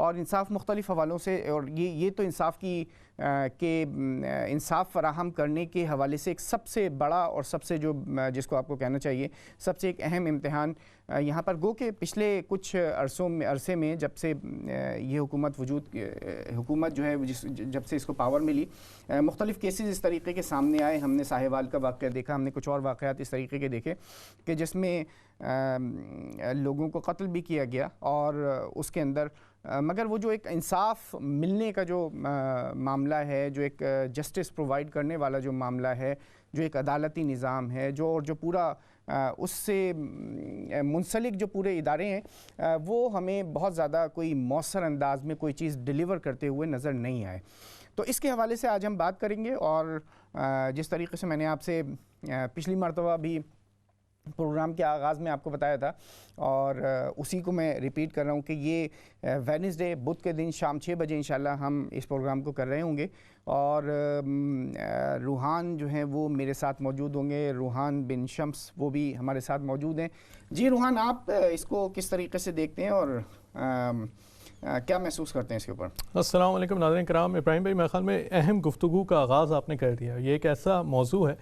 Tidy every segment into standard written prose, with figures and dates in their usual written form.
اور انصاف مختلف حوالوں سے، اور یہ تو انصاف کہ انصاف فراہم کرنے کے حوالے سے ایک سب سے بڑا اور سب سے جو جس کو آپ کو کہنا چاہیے سب سے ایک اہم امتحان یہاں پر گو کہ پچھلے کچھ عرصے میں جب سے یہ حکومت جو ہے جب سے اس کو پاور ملی، مختلف کیسز اس طریقے کے سامنے آئے. ہم نے ساہیوال کا واقعہ دیکھا، ہم نے کچھ اور واقعات اس طریقے کے دیکھے کہ جس میں لوگوں کو قتل بھی کیا گیا، اور اس کے اندر مگر وہ جو ایک انصاف ملنے کا جو معاملہ ہے، جو ایک جسٹس پرووائڈ کرنے والا جو معاملہ ہے، جو ایک عدالتی نظام ہے، جو پورا اس سے منسلک جو پورے ادارے ہیں، وہ ہمیں بہت زیادہ کوئی مؤثر انداز میں کوئی چیز ڈیلیور کرتے ہوئے نظر نہیں آئے. تو اس کے حوالے سے آج ہم بات کریں گے، اور جس طریقے سے میں نے آپ سے پچھلی مرتبہ بھی پروگرام کے آغاز میں آپ کو بتایا تھا، اور اسی کو میں ریپیٹ کر رہا ہوں کہ یہ وینسڈے بدھ کے دن شام 6 بجے انشاءاللہ ہم اس پروگرام کو کر رہے ہوں گے، اور روحان جو ہیں وہ میرے ساتھ موجود ہوں گے، روحان بن شمس وہ بھی ہمارے ساتھ موجود ہیں. جی روحان، آپ اس کو کس طریقے سے دیکھتے ہیں اور کیا محسوس کرتے ہیں اس کے اوپر؟ السلام علیکم ناظرین کرام. ابراہیم بھائی، میرے خیال میں اہم گفتگو کا آغاز آپ نے کر دیا. یہ ایک ایسا موضوع ہے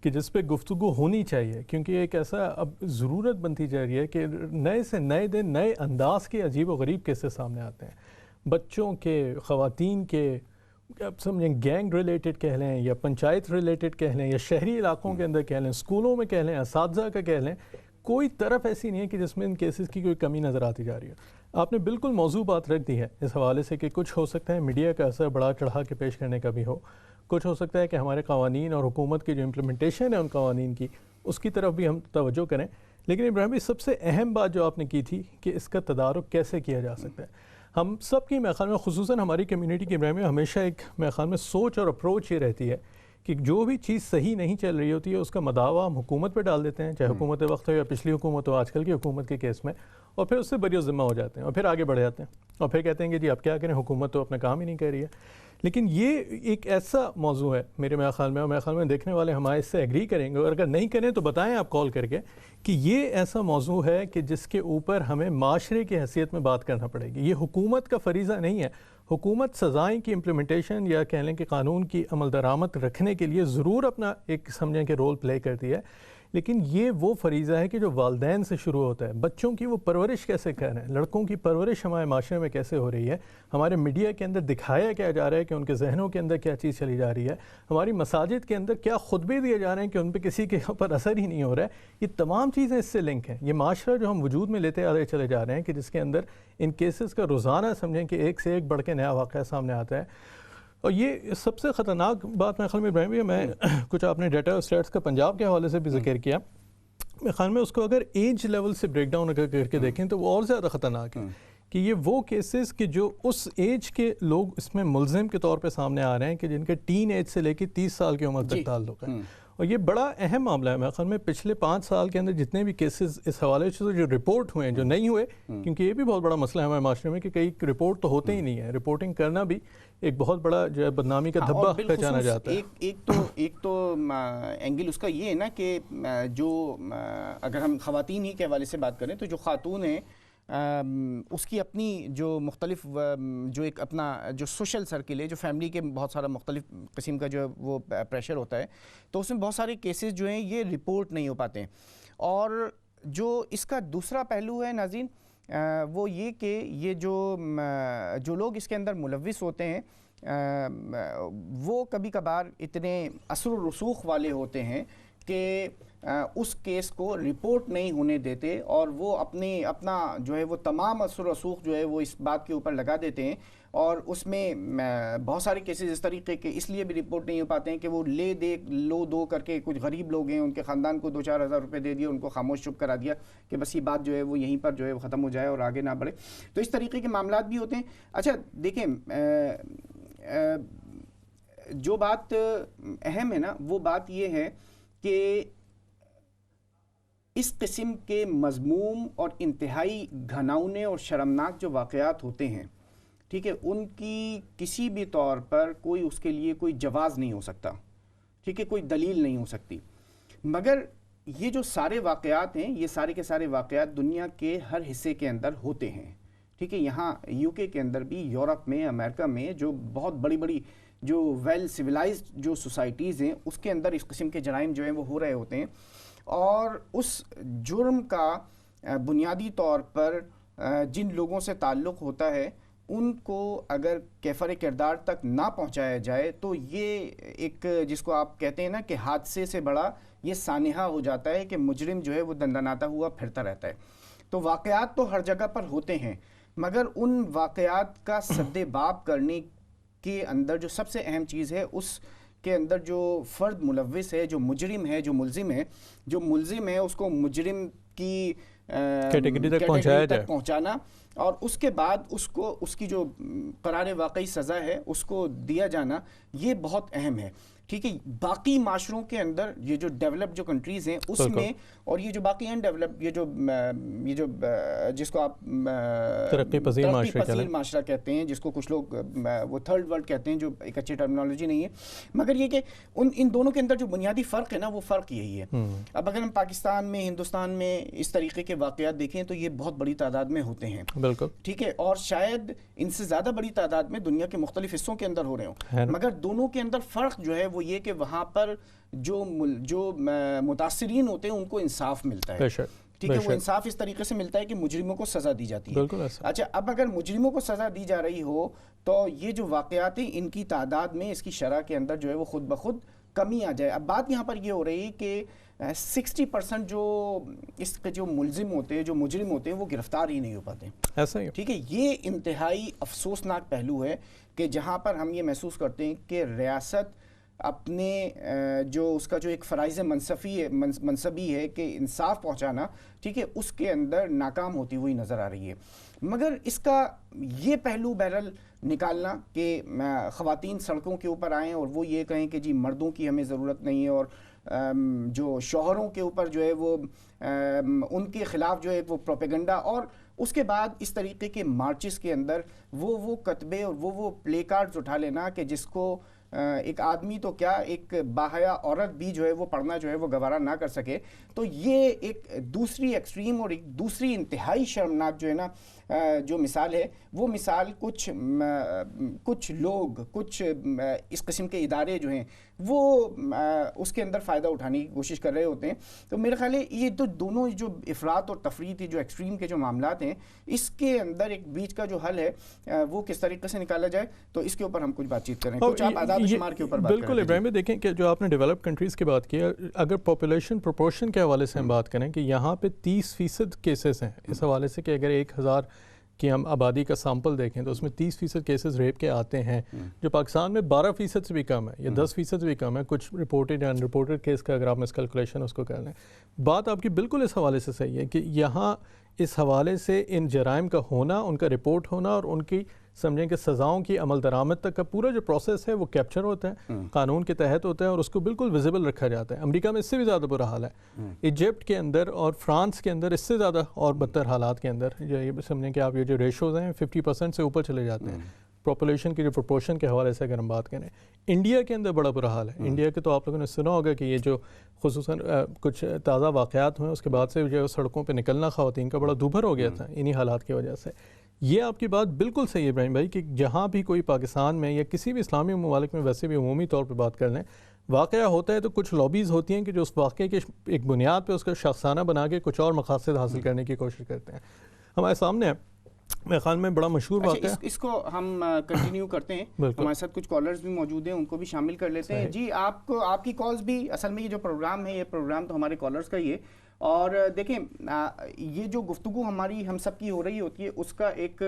کہ جس پہ گفتگو ہونی چاہیے، کیونکہ ایک ایسا اب ضرورت بنتی جا رہی ہے کہ نئے سے نئے دن نئے انداز کے عجیب و غریب کیسے سامنے آتے ہیں، بچوں کے، خواتین کے، اب سمجھیں گینگ ریلیٹڈ کہہ لیں یا پنچایت ریلیٹڈ کہہ لیں یا شہری علاقوں کے اندر کہہ لیں، اسکولوں میں کہہ لیں، اساتذہ کا کہہ لیں، کوئی طرف ایسی نہیں ہے کہ جس میں ان کیسز کی کوئی کمی نظر آتی جا رہی ہے. آپ نے بالکل موضوع بات رکھ دی ہے اس حوالے سے کہ کچھ ہو سکتا ہے میڈیا کا اثر بڑا چڑھا کے پیش کرنے کا بھی ہو، کچھ ہو سکتا ہے کہ ہمارے قوانین اور حکومت کی جو امپلیمنٹیشن ہے ان قوانین کی اس کی طرف بھی ہم توجہ کریں. لیکن ابراہیم بھائی، سب سے اہم بات جو آپ نے کی تھی کہ اس کا تدارک کیسے کیا جا سکتا ہے، ہم سب کی میرے خیال میں خصوصاً ہماری کمیونٹی کے ابراہیم ہمیشہ ایک میرے خیال میں سوچ اور اپروچ یہ رہتی ہے کہ جو بھی چیز صحیح نہیں چل رہی ہوتی ہے اس کا مداوا ہم حکومت پہ ڈال دیتے ہیں، چاہے حکومت وقت ہو یا پچھلی حکومت ہو، آج کل کی حکومت کے کیس میں، اور پھر اس سے بری ذمہ ہو جاتے ہیں اور پھر آگے بڑھ جاتے ہیں اور پھر کہتے ہیں کہ جی اب کیا کریں، حکومت تو اپنا کام ہی نہیں کر رہی ہے. لیکن یہ ایک ایسا موضوع ہے میرے خیال میں، اور میرے خیال میں دیکھنے والے ہمارے اس سے ایگری کریں گے، اور اگر نہیں کریں تو بتائیں آپ کال کر کے کہ یہ ایسا موضوع ہے کہ جس کے اوپر ہمیں معاشرے کی حیثیت میں بات کرنا پڑے گی. یہ حکومت کا فریضہ نہیں ہے. حکومت سزائیں کی امپلیمنٹیشن یا کہہ لیں کہ قانون کی عمل درآمد رکھنے کے لیے ضرور اپنا ایک سمجھیں کہ رول پلے کرتی ہے، لیکن یہ وہ فریضہ ہے کہ جو والدین سے شروع ہوتا ہے. بچوں کی وہ پرورش کیسے کر رہے ہیں، لڑکوں کی پرورش ہمارے معاشرے میں کیسے ہو رہی ہے، ہمارے میڈیا کے اندر دکھایا کیا جا رہا ہے کہ ان کے ذہنوں کے اندر کیا چیز چلی جا رہی ہے، ہماری مساجد کے اندر کیا خطبے دیے جا رہے ہیں کہ ان پہ کسی کے اوپر اثر ہی نہیں ہو رہا ہے. یہ تمام چیزیں اس سے لنک ہیں. یہ معاشرہ جو ہم وجود میں لیتے آگے چلے جا رہے ہیں کہ جس کے اندر ان کیسز کا روزانہ سمجھیں کہ ایک سے ایک بڑھ کے نیا واقعہ سامنے آتا ہے. اور یہ سب سے خطرناک بات میرے خیال میں ابراہیم، میں کچھ آپ نے ڈیٹا اور اسٹیٹس کا پنجاب کے حوالے سے بھی ذکر کیا، میرے خیال میں اس کو اگر ایج لیول سے بریک ڈاؤن کر کے دیکھیں تو وہ اور زیادہ خطرناک ہے کہ یہ وہ کیسز کہ جو اس ایج کے لوگ اس میں ملزم کے طور پہ سامنے آ رہے ہیں کہ جن کے ٹین ایج سے لے کے 30 سال کی عمر تک تعلق ہے. اور یہ بڑا اہم معاملہ ہے میرے خیال میں. پچھلے 5 سال کے اندر جتنے بھی کیسز اس حوالے سے جو رپورٹ ہوئے ہیں، جو نہیں ہوئے، کیونکہ یہ بھی بہت بڑا مسئلہ ہے ہمارے معاشرے میں کہ کئی رپورٹ تو ہوتے ہی نہیں ہیں. رپورٹنگ کرنا بھی ایک بہت بڑا جو ہے بدنامی کا دھبا پہچانا جاتا ہے. ایک تو اینگل اس کا یہ ہے نا کہ جو اگر ہم خواتین ہی کے حوالے سے بات کریں تو جو خاتون ہیں اس کی اپنی جو مختلف جو ایک اپنا جو سوشل سرکل ہے، جو فیملی کے بہت سارا مختلف قسم کا جو وہ پریشر ہوتا ہے، تو اس میں بہت سارے کیسز جو ہیں یہ رپورٹ نہیں ہو پاتے ہیں. اور جو اس کا دوسرا پہلو ہے ناظرین وہ یہ کہ یہ جو لوگ اس کے اندر ملوث ہوتے ہیں وہ کبھی کبھار اتنے اثر و رسوخ والے ہوتے ہیں کہ اس کیس کو رپورٹ نہیں ہونے دیتے، اور وہ اپنا جو ہے وہ تمام اثر و رسوخ جو ہے وہ اس بات کے اوپر لگا دیتے ہیں. اور اس میں بہت سارے کیسز اس طریقے کے اس لیے بھی رپورٹ نہیں ہو پاتے ہیں کہ وہ لو دو کر کے کچھ غریب لوگ ہیں، ان کے خاندان کو 2-4 ہزار روپے دے دیے، ان کو خاموش چپ کرا دیا کہ بس یہ بات جو ہے وہ یہیں پر جو ہے وہ ختم ہو جائے اور آگے نہ بڑھے. تو اس طریقے کے معاملات بھی ہوتے ہیں. اچھا دیکھیں، جو بات اہم ہے نا وہ بات یہ ہے کہ اس قسم کے مذموم اور انتہائی گھناؤنے اور شرمناک جو واقعات ہوتے ہیں، ٹھیک ہے، ان کی کسی بھی طور پر کوئی اس کے لیے کوئی جواز نہیں ہو سکتا، ٹھیک ہے، کوئی دلیل نہیں ہو سکتی. مگر یہ جو سارے واقعات ہیں، یہ سارے کے سارے واقعات دنیا کے ہر حصے کے اندر ہوتے ہیں، ٹھیک ہے. یہاں یو کے اندر بھی، یورپ میں، امریکہ میں جو بہت بڑی بڑی جو ویل سویلائزڈ جو سوسائٹیز ہیں اس کے اندر اس قسم کے جرائم جو ہیں وہ ہو رہے ہوتے ہیں، اور اس جرم کا بنیادی طور پر جن لوگوں سے تعلق ہوتا ہے ان کو اگر کیفر کردار تک نہ پہنچایا جائے تو یہ ایک جس کو آپ کہتے ہیں نا کہ حادثے سے بڑا یہ سانحہ ہو جاتا ہے کہ مجرم جو ہے وہ دندناتا ہوا پھرتا رہتا ہے. تو واقعات تو ہر جگہ پر ہوتے ہیں، مگر ان واقعات کا سد باب کرنے کے اندر جو سب سے اہم چیز ہے، اس کے اندر جو فرد ملوث ہے، جو مجرم ہے، جو ملزم ہے اس کو مجرم کی کیٹیگری تک پہنچانا، اور اس کے بعد اس کی جو قرار واقعی سزا ہے اس کو دیا جانا، یہ بہت اہم ہے. ٹھیک ہے. باقی معاشروں کے اندر یہ جو ڈیولپ جو کنٹریز ہیں اس میں، اور یہ جو باقی ان ڈیولپ یہ جو جس کو آپ ترقی پذیر معاشرہ کہتے ہیں، جس کو کچھ لوگ وہ تھرڈ ورلڈ کہتے ہیں، جو ایک اچھی ٹرمنالوجی نہیں ہے، مگر یہ کہ ان دونوں کے اندر جو بنیادی فرق ہے نا وہ فرق یہی ہے. اب اگر ہم پاکستان میں، ہندوستان میں اس طریقے کے واقعات دیکھیں تو یہ بہت بڑی تعداد میں ہوتے ہیں. بالکل ٹھیک ہے. اور شاید ان سے زیادہ بڑی تعداد میں دنیا کے مختلف حصوں کے اندر ہو رہے ہوں، مگر دونوں کے اندر فرق جو ہے وہ یہ کہ وہاں پر جو متاثرین ہوتے ہیں ان کو انصاف ملتا ہے. ٹھیک ہے. وہ انصاف اس طریقے سے ملتا ہے کہ مجرموں کو سزا دی جاتی ہے. اچھا، اب اگر مجرموں کو سزا دی جا رہی ہو تو یہ جو واقعات ہیں ان کی تعداد میں، اس کی شرح کے اندر جو ہے وہ خود بخود کمی آ جائے. اب بات یہاں پر یہ ہو رہی ہے کہ 60% جو اس کے جو ملزم ہوتے ہیں، جو مجرم ہوتے ہیں، وہ گرفتار ہی نہیں ہو پاتے. ایسا ہی. ٹھیک ہے. یہ انتہائی افسوسناک پہلو ہے کہ جہاں پر ہم یہ محسوس کرتے ہیں کہ ریاست اپنے جو اس کا جو ایک فرائض منصبی ہے کہ انصاف پہنچانا، ٹھیک ہے، اس کے اندر ناکام ہوتی ہوئی نظر آ رہی ہے. مگر اس کا یہ پہلو بہرحال نکالنا کہ خواتین سڑکوں کے اوپر آئیں اور وہ یہ کہیں کہ جی مردوں کی ہمیں ضرورت نہیں ہے، اور جو شوہروں کے اوپر جو ہے وہ ان کے خلاف جو ہے وہ پروپیگنڈا، اور اس کے بعد اس طریقے کے مارچز کے اندر وہ کتبے اور وہ پلے کارڈز اٹھا لینا کہ جس کو ایک آدمی تو کیا، ایک باحیا عورت بھی جو ہے وہ پڑھنا جو ہے وہ گوارا نہ کر سکے. تو یہ ایک دوسری ایکسٹریم اور ایک دوسری انتہائی شرمناک جو ہے نا جو مثال ہے، وہ مثال کچھ لوگ، کچھ اس قسم کے ادارے جو ہیں وہ اس کے اندر فائدہ اٹھانے کی کوشش کر رہے ہوتے ہیں. تو میرے خیال ہے یہ تو دونوں جو افراط اور تفریط، جو ایکسٹریم کے جو معاملات ہیں، اس کے اندر ایک بیچ کا جو حل ہے وہ کس طریقے سے نکالا جائے، تو اس کے اوپر ہم کچھ بات چیت کریں. کچھ آپ اعداد و شمار کے اوپر بات کریں. بالکل ابراہیم، دیکھیں کہ جو آپ نے ڈیولپ کنٹریز کی بات کی ہے، اگر پاپولیشن پروپورشن کے حوالے سے ہم بات کریں کہ یہاں پہ 30% کیسز ہیں، اس حوالے سے کہ اگر 1000 کی ہم آبادی کا سامپل دیکھیں تو اس میں 30% کیسز ریپ کے آتے ہیں، جو پاکستان میں 12% سے بھی کم ہے یا 10% سے بھی کم ہے. کچھ رپورٹڈ یا ان رپورٹڈ کیس کا اگر آپ مس کیلکولیشن اس کو کر لیں. بات آپ کی بالکل اس حوالے سے صحیح ہے کہ یہاں اس حوالے سے ان جرائم کا ہونا، ان کا رپورٹ ہونا اور ان کی سمجھیں کہ سزاؤں کی عمل درآمد تک کا پورا جو پروسیس ہے وہ کیپچر ہوتا ہے، قانون کے تحت ہوتا ہے اور اس کو بالکل ویزیبل رکھا جاتا ہے. امریکہ میں اس سے بھی زیادہ برا حال ہے، ایجپٹ کے اندر اور فرانس کے اندر اس سے زیادہ اور بدتر حالات کے اندر یہ سمجھیں کہ آپ یہ جو ریشوز ہیں 50% سے اوپر چلے جاتے ہیں پاپولیشن کی جو پروپورشن کے حوالے سے. اگر ہم بات کریں انڈیا کے اندر بڑا برا حال ہے. انڈیا کے تو آپ لوگوں نے سنا ہوگا کہ یہ جو خصوصاً کچھ تازہ واقعات ہوئے اس کے بعد سے جو سڑکوں پہ نکلنا خواتین کا بڑا دوبھر ہو گیا تھا انہی حالات کی وجہ سے. یہ آپ کی بات بالکل صحیح ہے ابراہیم بھائی کہ جہاں بھی کوئی پاکستان میں یا کسی بھی اسلامی ممالک میں ویسے بھی عمومی طور پہ بات کر لیں، واقعہ ہوتا ہے تو کچھ لابیز ہوتی ہیں کہ جو اس واقعے کے ایک بنیاد پہ اس کا شخصانہ بنا کے کچھ اور مقاصد حاصل کرنے کی کوشش کرتے ہیں. ہمارے سامنے میرے خیال میں بڑا مشہور واقعہ اس کو ہم کنٹینیو کرتے ہیں. ہمارے ساتھ کچھ کالرز بھی موجود ہیں، ان کو بھی شامل کر لیتے ہیں. جی آپ کی کالز بھی، اصل میں یہ جو پروگرام ہے، یہ پروگرام تو ہمارے کالرز کا ہی ہے. اور دیکھیں یہ جو گفتگو ہماری ہم سب کی ہو رہی ہوتی ہے، اس کا ایک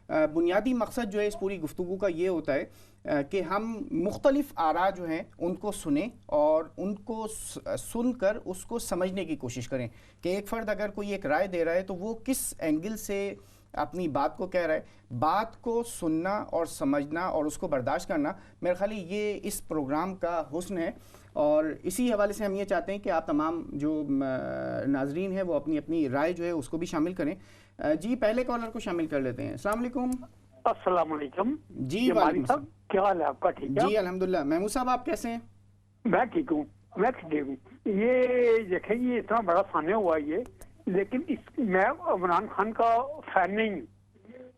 بنیادی مقصد جو ہے اس پوری گفتگو کا یہ ہوتا ہے کہ ہم مختلف آراء جو ہیں ان کو سنیں اور ان کو سن کر اس کو سمجھنے کی کوشش کریں کہ ایک فرد اگر کوئی ایک رائے دے رہا ہے تو وہ کس اینگل سے اپنی بات کو کہہ رہا ہے. بات کو سننا اور سمجھنا اور اس کو برداشت کرنا، میرے خیال یہ اس پروگرام کا حسن ہے. اور اسی حوالے سے ہم یہ چاہتے ہیں کہ آپ تمام جو ناظرین ہیں وہ اپنی اپنی رائے جو ہے اس کو بھی شامل کریں. جی پہلے کالر کو شامل کر لیتے ہیں. السلام علیکم. السلام علیکم. جی وعلیکم السلام. کیا حال ہے آپ کا؟ ٹھیک ہے جی الحمدللہ. محمود صاحب آپ کیسے ہیں؟ میں ٹھیک ہوں. یہ دیکھیں یہ اتنا بڑا سامنے ہوا یہ، لیکن میں عمران خان کا فین نہیں ہوں.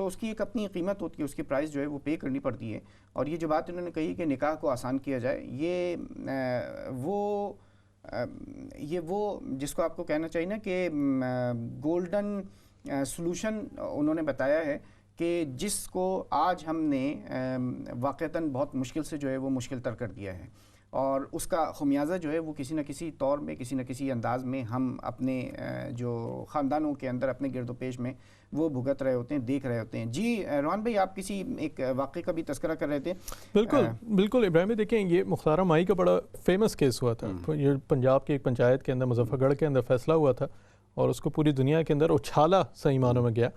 تو اس کی ایک اپنی قیمت ہوتی ہے، اس کی پرائز جو ہے وہ پے کرنی پڑتی ہے. اور یہ جو بات انہوں نے کہی کہ نکاح کو آسان کیا جائے، یہ وہ جس کو آپ کو کہنا چاہیے نا کہ گولڈن سلوشن انہوں نے بتایا ہے کہ جس کو آج ہم نے واقعتاً بہت مشکل سے جو ہے وہ مشکل تر کر دیا ہے، اور اس کا خمیازہ جو ہے وہ کسی نہ کسی طور میں، کسی نہ کسی انداز میں ہم اپنے جو خاندانوں کے اندر، اپنے گرد و پیش میں وہ بھگت رہے ہوتے ہیں، دیکھ رہے ہوتے ہیں. جی روحان بھائی، آپ کسی ایک واقعے کا بھی تذکرہ کر رہے تھے. بالکل ابراہیم بھائی، دیکھیں یہ مختارہ مائی کا بڑا فیمس کیس ہوا تھا. یہ پنجاب کی ایک پنچایت کے اندر مظفر گڑھ کے اندر فیصلہ ہوا تھا، اور اس کو پوری دنیا کے اندر اچھالا صحیح معنوں میں گیا،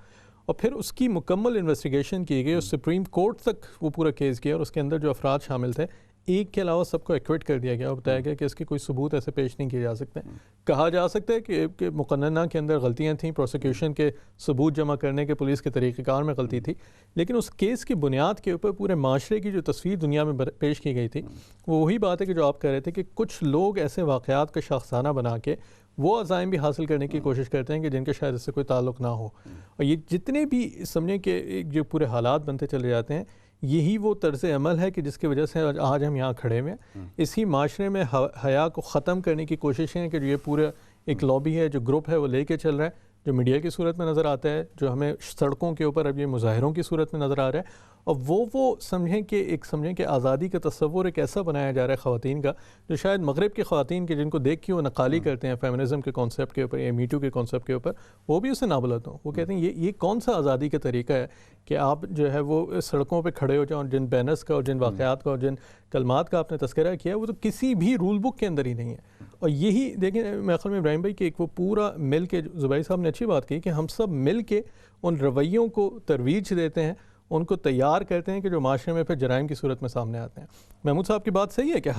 اور پھر اس کی مکمل انویسٹیگیشن کی گئی، اور سپریم کورٹ تک وہ پورا کیس گیا، اور اس کے اندر جو افراد شامل تھے ایک کے علاوہ سب کو ایکویٹ کر دیا گیا، اور بتایا گیا کہ اس کے کوئی ثبوت ایسے پیش نہیں کیے جا سکتے. کہا جا سکتا ہے کہ مقننہ کے اندر غلطیاں تھیں، پروسیکیوشن کے ثبوت جمع کرنے کے پولیس کے طریقہ کار میں غلطی تھی، لیکن اس کیس کی بنیاد کے اوپر پورے معاشرے کی جو تصویر دنیا میں پیش کی گئی تھی وہ وہی بات ہے کہ جو آپ کہہ رہے تھے کہ کچھ لوگ ایسے واقعات کا شاخسانہ بنا کے وہ عزائم بھی حاصل کرنے کی کوشش کرتے ہیں کہ جن کا شاید اس سے کوئی تعلق نہ ہو. اور یہ جتنے بھی سمجھیں کہ جو پورے حالات بنتے چلے جاتے ہیں، یہی وہ طرز عمل ہے کہ جس کی وجہ سے آج ہم یہاں کھڑے ہوئے ہیں. اسی معاشرے میں حیا کو ختم کرنے کی کوششیں ہیں کہ جو یہ پورا ایک لابی ہے، جو گروپ ہے، وہ لے کے چل رہا ہے، جو میڈیا کی صورت میں نظر آتا ہے، جو ہمیں سڑکوں کے اوپر اب یہ مظاہروں کی صورت میں نظر آ رہا ہے. اور وہ سمجھیں کہ آزادی کا تصور ایک ایسا بنایا جا رہا ہے خواتین کا، جو شاید مغرب کی خواتین کے جن کو دیکھ کے وہ نقالی کرتے ہیں فیمنزم کے کانسیپٹ کے اوپر یا میٹو کے کانسیپٹ کے اوپر، وہ بھی اسے نابلد ہوں. وہ کہتے ہیں یہ کون سا آزادی کا طریقہ ہے کہ آپ جو ہے وہ سڑکوں پہ کھڑے ہو جاؤ، جن بینرز کا اور جن واقعات کا اور جن کلمات کا آپ نے تذکرہ کیا وہ تو کسی بھی رول بک کے اندر ہی نہیں ہے. اور یہی دیکھیں میرے خیال میں ابراہیم بھائی کہ ایک وہ پورا مل کے، زبیر صاحب نے اچھی بات کی کہ ہم سب مل کے ان رویوں کو ترویج دیتے ہیں، ان کو تیار کرتے ہیں کہ جو معاشرے میں پھر جرائم کی صورت میں سامنے آتے ہیں. محمود صاحب کی بات صحیح ہے کہ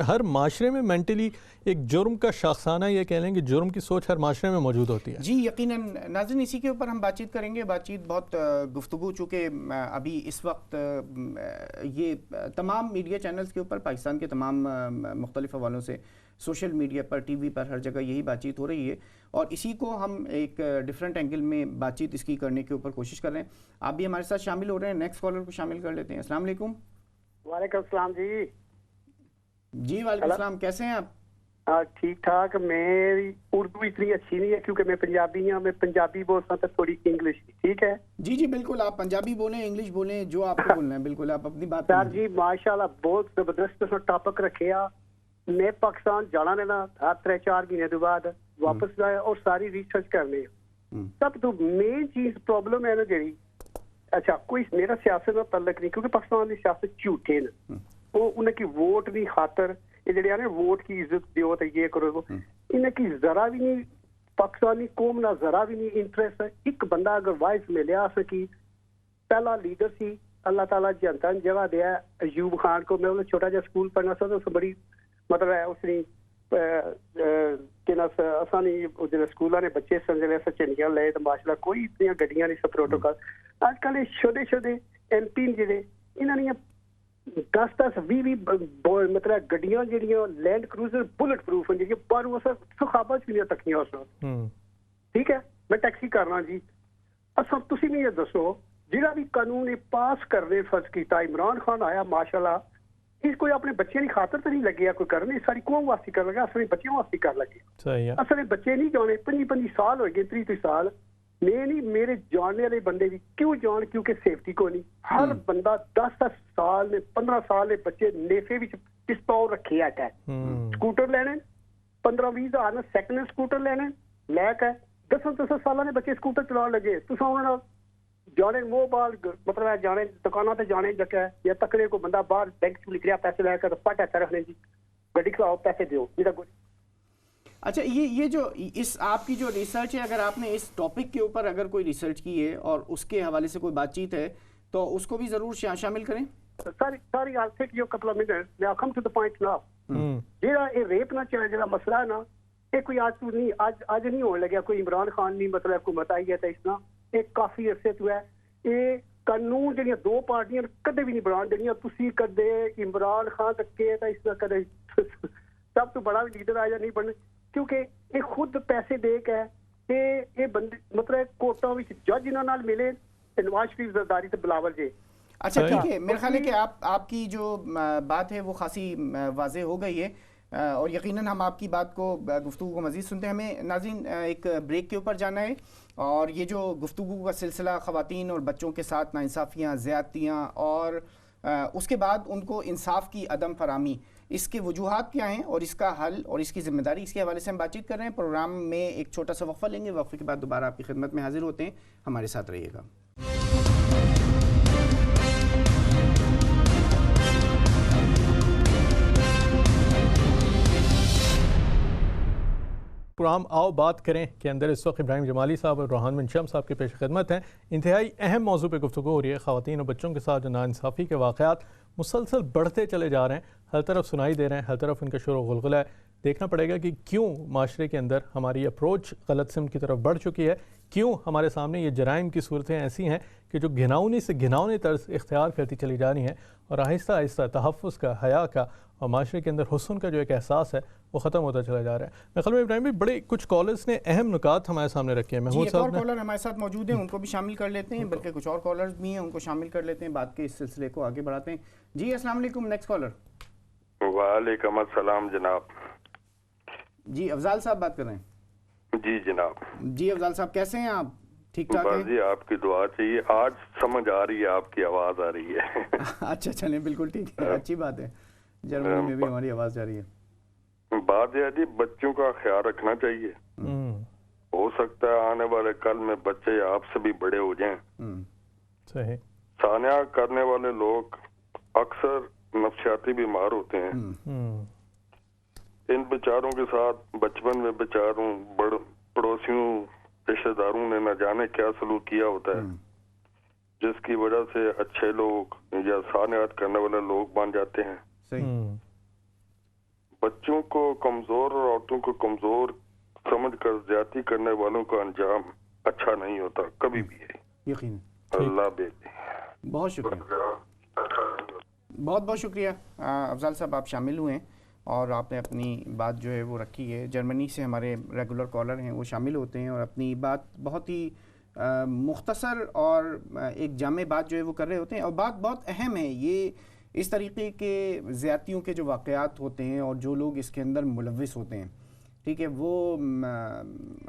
ہر معاشرے میں مینٹلی ایک جرم کا شاخسانہ، یہ کہہ لیں کہ جرم کی سوچ ہر معاشرے میں موجود ہوتی ہے. جی یقیناً ناظرین، اسی کے اوپر ہم بات چیت کریں گے. بات چیت بہت گفتگو، چونکہ ابھی اس وقت یہ تمام میڈیا چینلز کے اوپر، پاکستان کے تمام مختلف حوالوں سے، سوشل میڈیا پر، ٹی وی پر، ہر جگہ یہی بات چیت ہو رہی ہے، اور اسی کو ہم ایک ڈیفرنٹ اینگل میں بات چیت اس کی کرنے کے اوپر کوشش کر رہے ہیں. آپ بھی ہمارے ساتھ شامل ہو رہے ہیں. نیکسٹ کالر کو شامل کر لیتے ہیں. السلام علیکم. وعلیکم السلام جی. جی وعلیکم السلام، کیسے ہیں آپ؟ ٹھیک ٹھاک. میری اردو اتنی اچھی نہیں ہے کیونکہ میں پنجابی ہوں. میں پنجابی بولتا ہوں تو تھوڑی انگلش. ٹھیک ہے جی جی بالکل، آپ پنجابی بولیں، انگلش بولیں، جو آپ کو بولنا ہے، بالکل آپ اپنی بات سر جی. ماشاءاللہ بہت زبردست ٹاپک رکھے آ. میں پاکستان جانا لینا ہر 3-4 مہینے کے بعد واپس آیا اور ساری ریسرچ کرنے. سب تو مین چیز پرابلم ہے نا جی. اچھا کوئی میرا سیاست میں تعلق نہیں کیونکہ پاکستان کی سیاست جھوٹے نا. وہ انہیں کی ووٹ کی خاطر یہ جڑے آنے ووٹ کی عزت دیو تو یہ کرو، انہیں کی ذرا بھی نہیں پاکستانی قوم نہ ذرا بھی نہیں انٹرسٹ ہے. ایک بندہ اگر وائس ملیا سکی، پہلا لیڈر سی اللہ تعالیٰ جنتا نے جگہ دیا ایوب خان کو. میں انہیں چھوٹا جا سکول پڑھنا سا تو اس بڑی مطلب ہے اس نے سکولوں نے بچے سمجھے چنگیاں لے تو ماشاء اللہ کوئی اتنی گڈیاں نہیں. پروٹوکول اج کل چھوٹے ایم پی جڑے انہوں نے 10-20 مطلب گڈیاں جہاں لینڈ کروزر بلٹ پروف ہیں جی پر وہ سخابہ چ نہیں تکیاں اس وقت. ٹھیک ہے میں ٹیکسی کرنا جی. اصل تسی بھی یہ دسو جہاں بھی قانون پاس کرنے فرض کیتا عمران خان آیا ماشاء اللہ، اس کوئی اپنے بچے کی خاطر تو نہیں لگے کوئی کرنے، ساری قوم واسطے کر لگا، اصل بچوں واسطے کر لگے. اصل بچے نہیں جانے 25 سال ہو گئے 30 سال. میں نہیں میرے جاننے والے بندے بھی کیوں جان کیونکہ سیفٹی کو نہیں. ہر بندہ 10 سال میں 15 سال کے بچے نیفے بھی پستول رکھے ہے. سکوٹر لینے 15-20 ہزار سیکنڈ ہینڈ سکوٹر لینے لے کے 10 سال کے بچے سکوٹر چلا لگے. تو جانے موبائل مطلب ہے جانے دکانوں تے جانے جگہ یا تکڑے کو بندہ باہر بینک سے نکلیا پیسے لے کر پٹ ایسا رکھنے جی گڈی کھلاؤ پیسے دیو. اچھا یہ جو اس آپ کی جو ریسرچ ہے، اگر آپ نے اس ٹاپک کے اوپر اگر کوئی ریسرچ کی ہے اور اس کے حوالے سے کوئی بات چیت ہے تو اس کو بھی ضرور شامل کریں. ساری I'll take you a couple of minutes. Now come to the point now. جہاں یہ ریپ نہ چاہے جہاں مسئلہ ہے نا، یہ کوئی آج تو نہیں آج نہیں ہونے لگا. کوئی عمران خان نہیں مطلب حکومت آئی ہے تو اس طرح ایک کافی عرصے تو ہے یہ قانون جہاں دو پارٹیاں کدے بھی نہیں بنا دنیا. تسی کدے عمران خان تک کے اس طرح کدے سب تو بڑا بھی لیڈر آیا نہیں بننے کیونکہ یہ خود پیسے دے کے یہ بندے مطلب کوٹوں میں جج انہوں ملے نواز شریف زرداری تے بلاول جی. اچھا ٹھیک ہے، میرا خیال ہے کہ آپ کی جو بات ہے وہ خاصی واضح ہو گئی ہے اور یقیناً ہم آپ کی بات کو گفتگو کو مزید سنتے ہیں. ہمیں ناظرین ایک بریک کے اوپر جانا ہے اور یہ جو گفتگو کا سلسلہ خواتین اور بچوں کے ساتھ ناانصافیاں، زیادتیاں اور اس کے بعد ان کو انصاف کی عدم فراہمی، اس کے وجوہات کیا ہیں اور اس کا حل اور اس کی ذمہ داری، اس کے حوالے سے ہم بات چیت کر رہے ہیں. پروگرام میں ایک چھوٹا سا وقفہ لیں گے، وقفے کے بعد دوبارہ آپ کی خدمت میں حاضر ہوتے ہیں. ہمارے ساتھ رہیے گا. پروگرام آؤ بات کریں کے اندر اس وقت ابراہیم جمالی صاحب اور روحان بن شمس صاحب کے پیش خدمت ہیں. انتہائی اہم موضوع پہ گفتگو ہو رہی ہے. خواتین اور بچوں کے ساتھ جو ناانصافی کے واقعات مسلسل بڑھتے چلے جا رہے ہیں، ہر طرف سنائی دے رہے ہیں، ہر طرف ان کا شور و غلغلہ ہے. دیکھنا پڑے گا کہ کیوں معاشرے کے اندر ہماری اپروچ غلط سمت کی طرف بڑھ چکی ہے، کیوں ہمارے سامنے یہ جرائم کی صورتیں ایسی ہیں کہ جو گھناؤنی سے گھناؤنی طرز اختیار کرتی چلی جا رہی ہیں اور آہستہ آہستہ تحفظ کا، حیا کا اور معاشرے کے اندر حسن کا جو ایک احساس ہے وہ ختم ہوتا چلا جا رہا ہے. میرے خیال میں ابراہیم بھائی بڑے کچھ کالرز نے اہم نکات ہمارے سامنے رکھے ہیں. محمود ایک اور صاحب کالر ہمارے ساتھ موجود ہیں، ان کو بھی شامل کر لیتے ہیں، بلکہ کچھ اور کالرز بھی ہیں ان کو شامل کر لیتے ہیں، بات کے اس سلسلے کو آگے بڑھاتے ہیں. جی السلام علیکم. Next caller. وعلیکم السلام جناب. جی افضال صاحب بات کر رہے ہیں. جی جناب. جی افضال صاحب کیسے ہیں آپ؟ ٹھیک ٹھاک بس جی آپ کی دعا چاہیے. آج سمجھ آ رہی ہے، آپ کی آواز آ رہی ہے. اچھا چلیں بالکل ٹھیک ہے، اچھی بات ہے. جرمنی میں بھی ہماری آواز جا رہی ہے. بات یہ ہے جی بچوں کا خیال رکھنا چاہیے. ہو سکتا ہے آنے والے کل میں بچے آپ سے بھی بڑے ہو جائیں. صحیح. سانحہ کرنے والے لوگ اکثر نفسیاتی بیمار ہوتے ہیں. ان بیچاروں کے ساتھ بچپن میں بیچاروں پڑوسیوں رشتہ داروں نے نہ جانے کیا سلوک کیا ہوتا ہے، جس کی وجہ سے اچھے لوگ یا سانحات کرنے والے لوگ بن جاتے ہیں. بچوں کو کمزور اور عورتوں کو کمزور سمجھ کر زیادتی کرنے والوں کا انجام اچھا نہیں ہوتا کبھی بھی ہے. یقین. اللہ بے. بہت شکریہ، بہت بہت شکریہ افضال صاحب، آپ شامل ہوئے ہیں اور آپ نے اپنی بات جو ہے وہ رکھی ہے. جرمنی سے ہمارے ریگولر کالر ہیں، وہ شامل ہوتے ہیں اور اپنی بات بہت ہی مختصر اور ایک جامع بات جو ہے وہ کر رہے ہوتے ہیں. اور بات بہت اہم ہے. یہ اس طریقے کے زیادتیوں کے جو واقعات ہوتے ہیں اور جو لوگ اس کے اندر ملوث ہوتے ہیں، ٹھیک ہے، وہ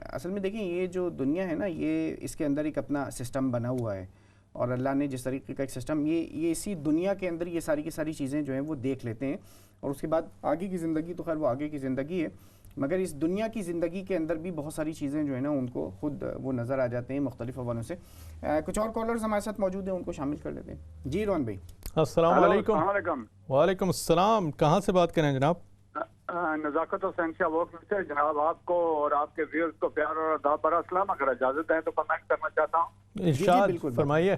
اصل میں دیکھیں یہ جو دنیا ہے نا، یہ اس کے اندر ایک اپنا سسٹم بنا ہوا ہے اور اللہ نے جس طریقے کا ایک سسٹم یہ اسی دنیا کے اندر یہ ساری کی ساری چیزیں جو ہیں وہ دیکھ لیتے ہیں اور اس کے بعد آگے کی زندگی تو خیر وہ آگے کی زندگی ہے، مگر اس دنیا کی زندگی کے اندر بھی بہت ساری چیزیں جو ہیں نا ان کو خود وہ نظر آ جاتے ہیں مختلف حوالوں سے. کچھ اور کالرز ہمارے ساتھ موجود ہیں، ان کو شامل کر لیتے ہیں. جی روہن بھائی. السلام علیکم. السلام علیکم. وعلیکم السلام. کہاں سے بات کریں جناب؟ نزاکت حسین شاہ وقت سے جناب آپ کو اور آپ کے ویئرز کو پیار اور ادب برا سلام. اگر اجازت ہے تو کمنٹ کرنا چاہتا ہوں. ارشاد فرمائیے.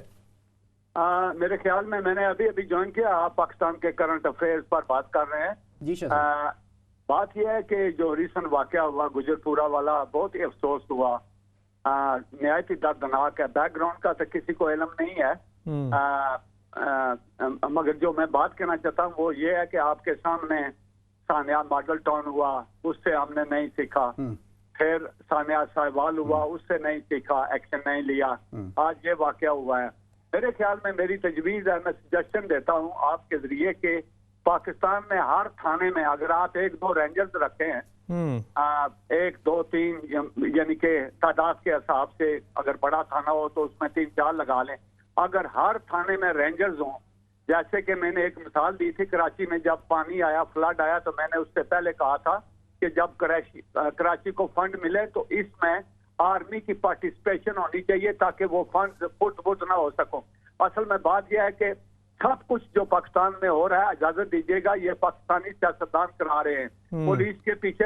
میرے خیال میں نے ابھی جوائن کیا، آپ پاکستان کے کرنٹ افیئرز پر بات کر رہے ہیں. جی شاہ. بات یہ ہے کہ جو ریسنٹ واقعہ ہوا گجر پورا والا، بہت ہی افسوس ہوا، نہایت ہی دردناک ہے. بیک گراؤنڈ کا تو کسی کو علم نہیں ہے، مگر جو میں بات کہنا چاہتا ہوں وہ یہ ہے کہ آپ کے سامنے سانحہ ماڈل ٹاؤن ہوا، اس سے ہم نے نہیں سیکھا. پھر سانحہ ساہیوال ہوا، اس سے نہیں سیکھا، ایکشن نہیں لیا. آج یہ واقعہ ہوا ہے. میرے خیال میں میری تجویز ہے، میں سجیشن دیتا ہوں آپ کے ذریعے کہ پاکستان میں ہر تھانے میں اگر آپ 1-2 رینجرز رکھے ہیں، 1 2 3 یعنی کہ تعداد کے حساب سے، اگر بڑا تھانہ ہو تو اس میں 3-4 لگا لیں. اگر ہر تھانے میں رینجرز ہوں، جیسے کہ میں نے ایک مثال دی تھی کراچی میں جب پانی آیا، فلڈ آیا، تو میں نے اس سے پہلے کہا تھا کہ جب کراچی کو فنڈ ملے تو اس میں آرمی کی پارٹیسپیشن ہونی چاہیے تاکہ وہ فنڈ فٹ نہ ہو سکوں. اصل میں بات یہ ہے کہ سب کچھ جو پاکستان میں ہو رہا ہے، اجازت دیجیے گا، یہ پاکستانی سیاستدان کرا رہے ہیں. پولیس کے پیچھے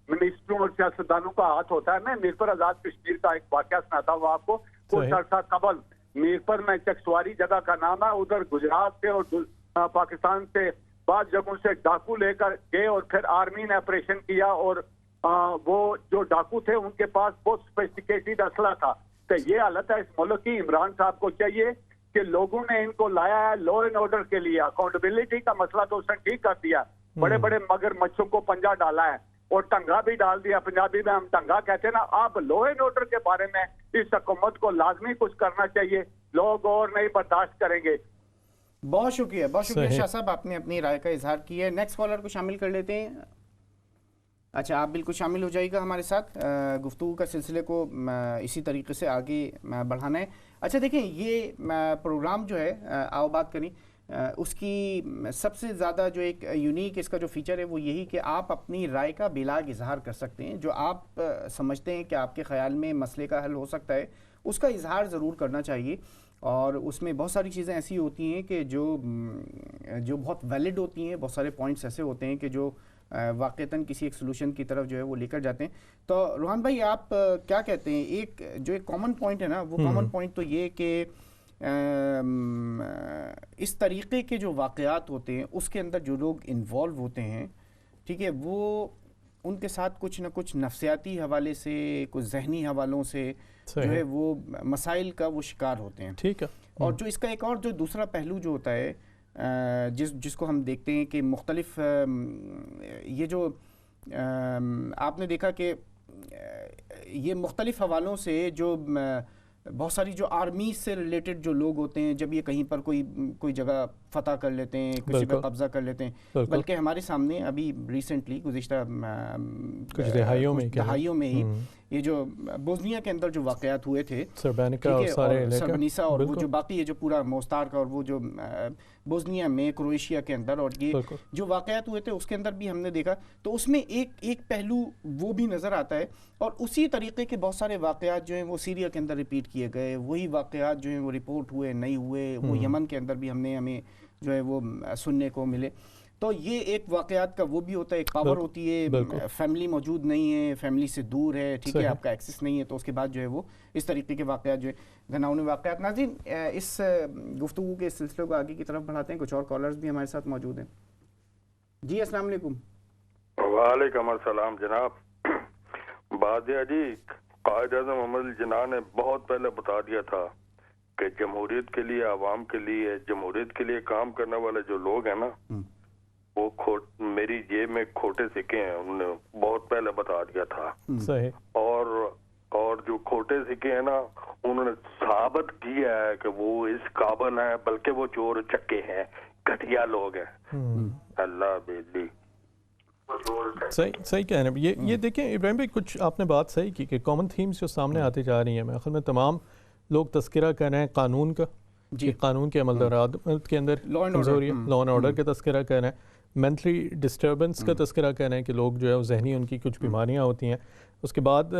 منسٹروں اور سیاستدانوں کا ہاتھ ہوتا ہے. میں میر پر آزاد کشمیر کا ایک واقعہ سناتا ہوں آپ کو. کچھ عرصہ قبل میر پر میں چکسواری جگہ کا نام ہے، ادھر گجرات سے اور پاکستان سے بعض جگہوں سے ڈاکو لے کر گئے اور پھر آرمی نے آپریشن کیا اور وہ جو ڈاکو تھے ان کے پاس بہت سوفسٹیکیٹڈ اسلحہ تھا. تو یہ حالت ہے اس ملک کی. عمران صاحب کو چاہیے کہ لوگوں نے ان کو لایا ہے لا اینڈ آرڈر کے لیے. اکاؤنٹیبلٹی کا مسئلہ تو اس نے ٹھیک کر دیا، بڑے بڑے مگر مچھوں کو پنجہ ڈالا ہے، اور ٹنگا بھی ڈال دیا. پنجابی میں ہم ٹنگا کہتے ہیں نا. آپ لا اینڈ آرڈر کے بارے میں اس حکومت کو لازمی کچھ کرنا چاہیے. لوگ اور نہیں برداشت کریں گے. بہت شکریہ شاہ صاحب, آپ نے اپنی رائے کا اظہار کیا ہے. نیکسٹ کالر کو شامل کر لیتے ہیں. اچھا, آپ بالکل شامل ہو جائے گا ہمارے ساتھ. گفتگو کا سلسلے کو اسی طریقے سے آگے بڑھانا ہے. اچھا دیکھیں, یہ پروگرام جو ہے آؤ بات کریں, اس کی سب سے زیادہ جو ایک یونیک اس کا جو فیچر ہے وہ یہی کہ آپ اپنی رائے کا بلاگ اظہار کر سکتے ہیں. جو آپ سمجھتے ہیں کہ آپ کے خیال میں مسئلے کا حل ہو سکتا ہے, اس کا اظہار ضرور کرنا چاہیے. اور اس میں بہت ساری چیزیں ایسی ہوتی ہیں کہ جو بہت ویلڈ ہوتی ہیں. بہت سارے پوائنٹس ایسے ہوتے ہیں کہ جو واقعتاً کسی ایک سلوشن کی طرف جو ہے وہ لے کر جاتے ہیں. تو روحان بھائی, آپ کیا کہتے ہیں؟ ایک کامن پوائنٹ ہے نا, وہ کامن پوائنٹ تو یہ کہ اس طریقے کے جو واقعات ہوتے ہیں اس کے اندر جو لوگ انوالو ہوتے ہیں, ٹھیک ہے, وہ ان کے ساتھ کچھ نہ کچھ نفسیاتی حوالے سے, کچھ ذہنی حوالوں سے جو ہے وہ مسائل کا وہ شکار ہوتے ہیں. ٹھیک ہے. اور جو اس کا ایک اور جو دوسرا پہلو جو ہوتا ہے, جس کو ہم دیکھتے ہیں کہ مختلف یہ جو آپ نے دیکھا کہ یہ مختلف حوالوں سے جو بہت ساری جو آرمی سے ریلیٹڈ جو لوگ ہوتے ہیں, جب یہ کہیں پر کوئی جگہ فتح کر لیتے ہیں, کسی پر قبضہ کر لیتے ہیں, بلکہ ہمارے سامنے ابھی ریسنٹلی گزشتہ کچھ دہائیوں میں ہی یہ جو بوسنیا کے اندر جو واقعات ہوئے تھے, سربنیسا اور وہ جو باقی یہ جو پورا موستار کا اور وہ جو بوسنیا میں کروشیا کے اندر اور یہ جو واقعات ہوئے تھے اس کے اندر بھی ہم نے دیکھا. تو اس میں ایک پہلو وہ بھی نظر آتا ہے. اور اسی طریقے کے بہت سارے واقعات جو ہیں وہ سیریا کے اندر ریپیٹ کیے گئے. وہی واقعات جو ہیں وہ رپورٹ ہوئے نہیں ہوئے, وہ یمن کے اندر بھی ہمیں جو ہے وہ سننے کو ملے. تو یہ ایک واقعات کا وہ بھی ہوتا ہے, ایک پاور ہوتی ہے, فیملی موجود نہیں ہے, فیملی سے دور ہے, ٹھیک ہے, آپ کا ایکسس نہیں ہے, تو اس کے بعد جو ہے وہ اس طریقے کے واقعات جو ہے گھناؤنے واقعات. ناظرین, اس گفتگو کے سلسلے کو آگے کی طرف بڑھاتے ہیں. کچھ اور کالرز بھی ہمارے ساتھ موجود ہیں. جی السلام علیکم. وعلیکم السلام جناب. بادیا جی, قائد اعظم محمد جناح نے بہت پہلے بتا دیا تھا کہ جمہوریت کے لیے, عوام کے لیے, جمہوریت کے لیے کام کرنے والے جو لوگ ہیں نا, وہ میری جیب میں کھوٹے سکے ہیں. انہوں نے بہت پہلے بتا دیا تھا. صحیح. اور جو کھوٹے سکے ہیں نا, انہوں نے ثابت کیا ہے کہ وہ اس قابل ہیں, بلکہ وہ چور چکے ہیں, گھٹیا لوگ ہیں. اللہ بیلی صحیح کہہ رہے ہیں. یہ دیکھیں ابراہیم بھائی, کچھ آپ نے بات صحیح کی کہ کامن تھیمز جو سامنے آتی جا رہی ہیں, میں اصل میں تمام لوگ تذکرہ کر رہے ہیں قانون کا, کہ قانون کے عمل درآمد کے اندر کمزوری ہے, لا اینڈ آرڈر کا تذکرہ کر رہے ہیں, مینٹلی ڈسٹربنس کا تذکرہ کر رہے ہیں کہ لوگ جو ہے ذہنی ان کی کچھ بیماریاں ہوتی ہیں. اس کے بعد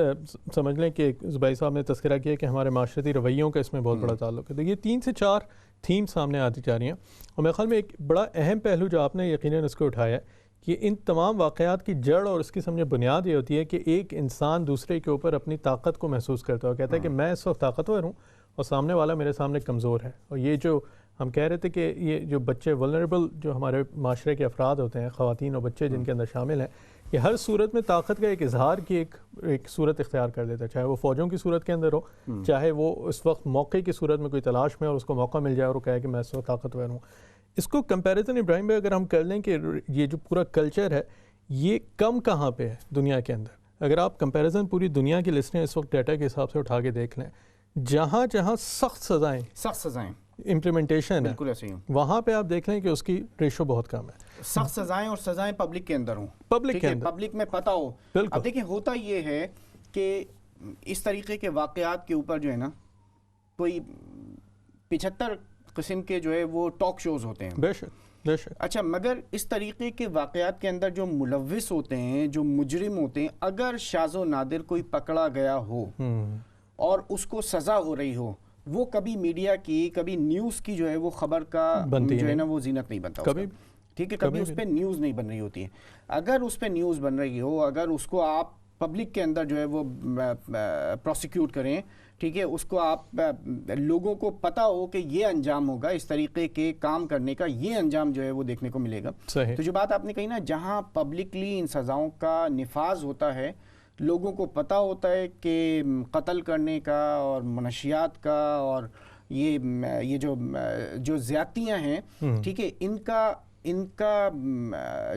سمجھ لیں کہ زبیر صاحب نے تذکرہ کیا کہ ہمارے معاشرتی رویوں کا اس میں بہت بڑا تعلق ہے. تو یہ 3 سے 4 تھیم سامنے آتی جا رہی ہیں. اور میرے خیال میں ایک بڑا اہم پہلو جو آپ نے یقیناً اس کو اٹھایا ہے کہ ان تمام واقعات کی جڑ اور اس کی سمجھے بنیاد یہ ہوتی ہے کہ ایک انسان دوسرے کے اوپر اپنی طاقت کو محسوس کرتا ہے, کہتا ہے کہ میں اس وقت طاقتور ہوں اور سامنے والا میرے سامنے کمزور ہے. اور یہ جو ہم کہہ رہے تھے کہ یہ جو بچے ولنریبل جو ہمارے معاشرے کے افراد ہوتے ہیں, خواتین اور بچے جن کے اندر شامل ہیں, یہ ہر صورت میں طاقت کا ایک اظہار کی ایک صورت اختیار کر دیتا ہے, چاہے وہ فوجوں کی صورت کے اندر ہو, چاہے وہ اس وقت موقع کی صورت میں کوئی تلاش میں اور اس کو موقع مل جائے اور وہ کہے کہ میں اس وقت طاقتور ہوں. اس کو کمپیریزن ابراہیم بھائی اگر ہم کر لیں کہ یہ جو پورا کلچر ہے یہ کم کہاں پہ ہے دنیا کے اندر, اگر آپ کمپیریزن پوری دنیا کی لسٹیں اس وقت ڈیٹا کے حساب سے اٹھا کے دیکھ لیں, جہاں سخت سزائیں امپلیمنٹیشن ہے, وہاں پہ آپ دیکھ لیں کہ اس کی ریشو بہت کم ہے. سخت سزائیں اور سزائیں پبلک کے اندر ہوں, پبلک میں پتہ ہو. اب دیکھیں ہوتا یہ ہے کہ اس طریقے کے واقعات کے اوپر جو ہے نا کوئی 75 قسم کے جو ہے وہ ٹاک شوز ہوتے ہیں. بے شک. اچھا, مگر اس طریقے کے واقعات کے اندر جو ملوث ہوتے ہیں, جو مجرم ہوتے ہیں, اگر شاذ و نادر کوئی پکڑا گیا ہو اور اس کو سزا ہو رہی ہو, وہ کبھی میڈیا کی, کبھی نیوز کی جو ہے وہ خبر کا جو ہے نا وہ زینت نہیں بنتا کبھی, ٹھیک ہے, کبھی اس پہ نیوز نہیں بن رہی ہوتی ہے. اگر اس پہ نیوز بن رہی ہو, اگر اس کو آپ پبلک کے اندر جو ہے وہ پروسیکیوٹ کریں, ٹھیک ہے, اس کو آپ لوگوں کو پتہ ہو کہ یہ انجام ہوگا, اس طریقے کے کام کرنے کا یہ انجام جو ہے وہ دیکھنے کو ملے گا. تو جو بات آپ نے کہی نا, جہاں پبلکلی ان سزاؤں کا نفاذ ہوتا ہے, لوگوں کو پتہ ہوتا ہے کہ قتل کرنے کا اور منشیات کا اور یہ جو زیادتیاں ہیں, ٹھیک ہے, ان کا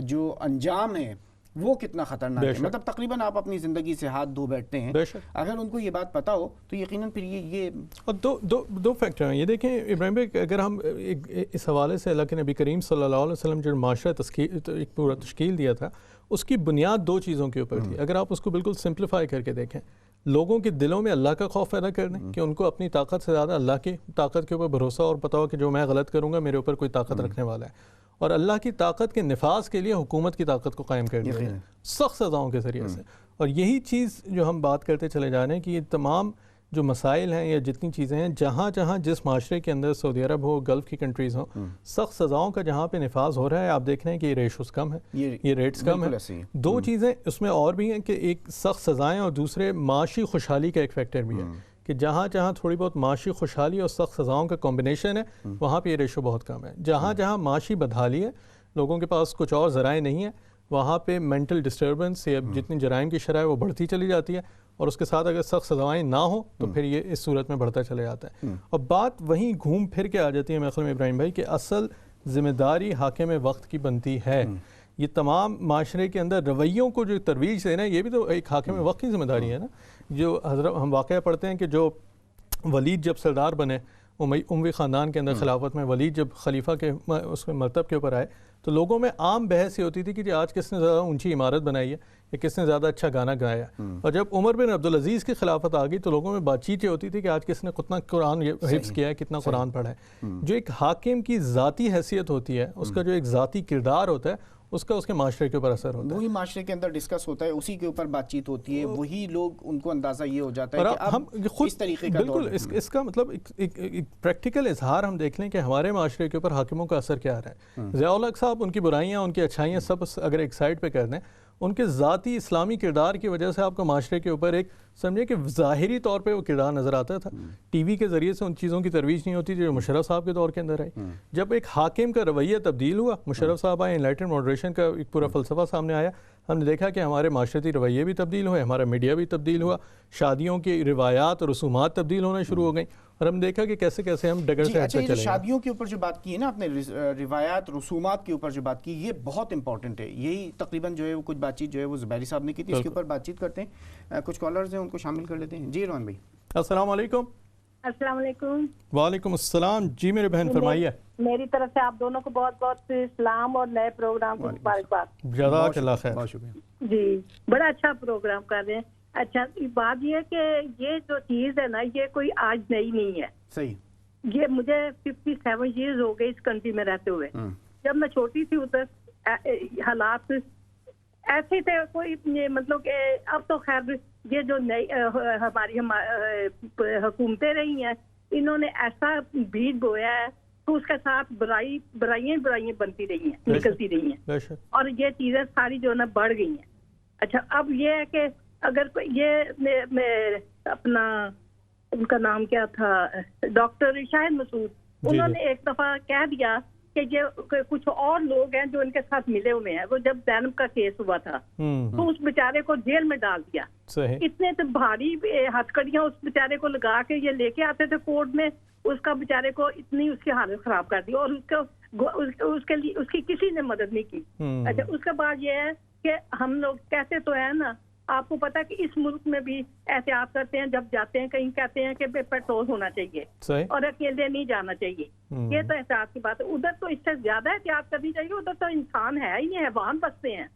جو انجام ہے وہ کتنا خطرناک ہے. مطلب تقریباً آپ اپنی زندگی سے ہاتھ دھو بیٹھتے ہیں. اگر ان کو یہ بات پتہ ہو تو یقیناً پھر یہ اور دو فیکٹر ہیں. یہ دیکھیں ابراہیم بھائی, اگر ہم اس حوالے سے اللہ کے نبی کریم صلی اللہ علیہ وسلم جو معاشرہ ایک پورا تشکیل دیا تھا, اس کی بنیاد دو چیزوں کے اوپر تھی. اگر آپ اس کو بالکل سمپلیفائی کر کے دیکھیں, لوگوں کے دلوں میں اللہ کا خوف پیدا کرنے, کہ ان کو اپنی طاقت سے زیادہ اللہ کی طاقت کے اوپر بھروسہ اور پتہ ہو کہ جو میں غلط کروں گا میرے اوپر کوئی طاقت رکھنے والا ہے, اور اللہ کی طاقت کے نفاذ کے لیے حکومت کی طاقت کو قائم کر دیا سخت سزاؤں کے ذریعے سے. اور یہی چیز جو ہم بات کرتے چلے جا رہے ہیں کہ یہ تمام جو مسائل ہیں یا جتنی چیزیں ہیں, جہاں جہاں جس معاشرے کے اندر سعودی عرب ہو, گلف کی کنٹریز ہوں, سخت سزاؤں کا جہاں پہ نفاذ ہو رہا ہے, آپ دیکھ رہے ہیں کہ یہ ریشوز کم ہے, یہ ریٹس کم ہیں. دو چیزیں اس میں اور بھی ہیں کہ ایک سخت سزائیں اور دوسرے معاشی خوشحالی کا ایک فیکٹر بھی ہے, کہ جہاں جہاں تھوڑی بہت معاشی خوشحالی اور سخت سزاؤں کا کمبینیشن ہے وہاں پہ یہ ریشو بہت کم ہے. جہاں جہاں معاشی بدحالی ہے, لوگوں کے پاس کچھ اور ذرائع نہیں ہیں, وہاں پہ مینٹل ڈسٹربنس یا جتنی جرائم کی شرح وہ بڑھتی چلی جاتی ہے, اور اس کے ساتھ اگر سخت سزائیں نہ ہوں تو پھر یہ اس صورت میں بڑھتا چلے جاتا ہے. اور بات وہیں گھوم پھر کے آ جاتی ہے میرے خیال میں ابراہیم بھائی, کہ اصل ذمہ داری حاکم وقت کی بنتی ہے. یہ تمام معاشرے کے اندر رویوں کو جو ترویج دینا ہے, یہ بھی تو ایک حاکم وقت کی ذمہ داری ہے نا. جو حضرت ہم واقعہ پڑھتے ہیں کہ جو ولید جب سردار بنے اموی خاندان کے اندر خلافت میں, ولید جب خلیفہ کے اس مرتب کے اوپر آئے تو لوگوں میں عام بحث یہ ہوتی تھی کہ آج کس نے زیادہ اونچی عمارت بنائی ہے یا کس نے زیادہ اچھا گانا گایا. اور جب عمر بن عبدالعزیز کی خلافت آ گئی تو لوگوں میں بات چیت یہ ہوتی تھی کہ آج کس نے کتنا قرآن حفظ کیا ہے, کتنا قرآن پڑھا ہے. جو ایک حاکم کی ذاتی حیثیت ہوتی ہے, اس کا جو ایک ذاتی کردار ہوتا ہے, اس کا اس کے معاشرے کے اوپر اثر ہوتا ہے. وہی معاشرے کے اندر ڈسکس ہوتا ہے, اسی کے اوپر بات چیت ہوتی ہے, وہی لوگ ان کو اندازہ یہ ہو جاتا ہے کہ ہم خود اس طریقے کا بالکل اس کا مطلب ایک پریکٹیکل اظہار ہم دیکھ لیں کہ ہمارے معاشرے کے اوپر حاکموں کا اثر کیا آ رہا ہے. ضیاء الحق صاحب ان کی برائیاں ان کی اچھائیاں سب اگر ایک سائڈ پہ کر دیں, ان کے ذاتی اسلامی کردار کی وجہ سے آپ کو معاشرے کے اوپر ایک سمجھے کہ ظاہری طور پہ وہ کردار نظر آتا تھا. ٹی وی کے ذریعے سے ان چیزوں کی ترویج نہیں ہوتی جو مشرف صاحب کے دور کے اندر آئی. جب ایک حاکم کا رویہ تبدیل ہوا, مشرف صاحب آئے, انلائٹنڈ ماڈریشن کا ایک پورا فلسفہ سامنے آیا, ہم نے دیکھا کہ ہمارے معاشرتی رویے بھی تبدیل ہوئے, ہمارا میڈیا بھی تبدیل ہوا, شادیوں کی روایات اور رسومات تبدیل ہونا شروع ہو گئیں, اور ہم دیکھا کہ کیسے کیسے ہم ڈگر سے ہٹتے چلے گئے. شادیوں کے اوپر جو بات کی ہے نا آپ نے, روایات رسومات کے اوپر جو بات کی, یہ بہت امپورٹنٹ ہے. یہی تقریباً جو ہے وہ کچھ بات چیت جو ہے وہ زبیری صاحب نے کی تھی, اس کے اوپر بات چیت کرتے ہیں. کچھ کالرز ہیں ان کو شامل کر لیتے ہیں. جی روان بھائی السلام علیکم. السلام علیکم. وعلیکم السلام. جی میرے بہن فرمائیے. میری طرف سے آپ دونوں کو بہت بہت سلام اور نئے پروگرام کی مبارکباد. جزاک اللہ خیر. بہت شکریہ. جی بڑا اچھا پروگرام کر رہے ہیں. اچھا بات یہ ہے کہ یہ جو چیز ہے نا, یہ کوئی آج نئی نہیں ہے. صحیح. یہ مجھے 57 ایئرز ہو گئے اس کنٹری میں رہتے ہوئے. جب میں چھوٹی تھی ادھر حالات ایسے تھے, کوئی مطلب کہ اب تو خیر یہ جو نئی ہماری حکومتیں رہی ہیں, انہوں نے ایسا بیج بویا ہے تو اس کے ساتھ برائیاں بنتی رہی ہیں, نکلتی رہی ہیں, اور یہ چیزیں ساری جو ہے نا بڑھ گئی ہیں. اچھا اب یہ ہے کہ اگر یہ اپنا ان کا نام کیا تھا, ڈاکٹر شاہد مسعود, انہوں نے ایک دفعہ کہہ دیا کہ یہ کچھ اور لوگ ہیں جو ان کے ساتھ ملے ہوئے ہیں. وہ جب زینب کا کیس ہوا تھا تو اس بیچارے کو جیل میں ڈال دیا. اتنے تو بھاری ہتھکڑیاں اس بیچارے کو لگا کے یہ لے کے آتے تھے کورٹ میں, اس کا بیچارے کو اتنی اس کی حالت خراب کر دی, اور اس کے لیے اس کی کسی نے مدد نہیں کی. اچھا اس کے بعد یہ ہے کہ ہم لوگ کہتے تو ہیں نا, آپ کو پتا کہ اس ملک میں بھی احتیاط کرتے ہیں, جب جاتے ہیں کہیں کہتے ہیں کہ پیٹرول ہونا چاہیے اور اکیلے نہیں جانا چاہیے. یہ تو احتیاط کی بات ہے. ادھر تو اس سے زیادہ احتیاط کرنی چاہیے. ادھر تو انسان ہے ہی نہیں, حیوان بستے ہیں.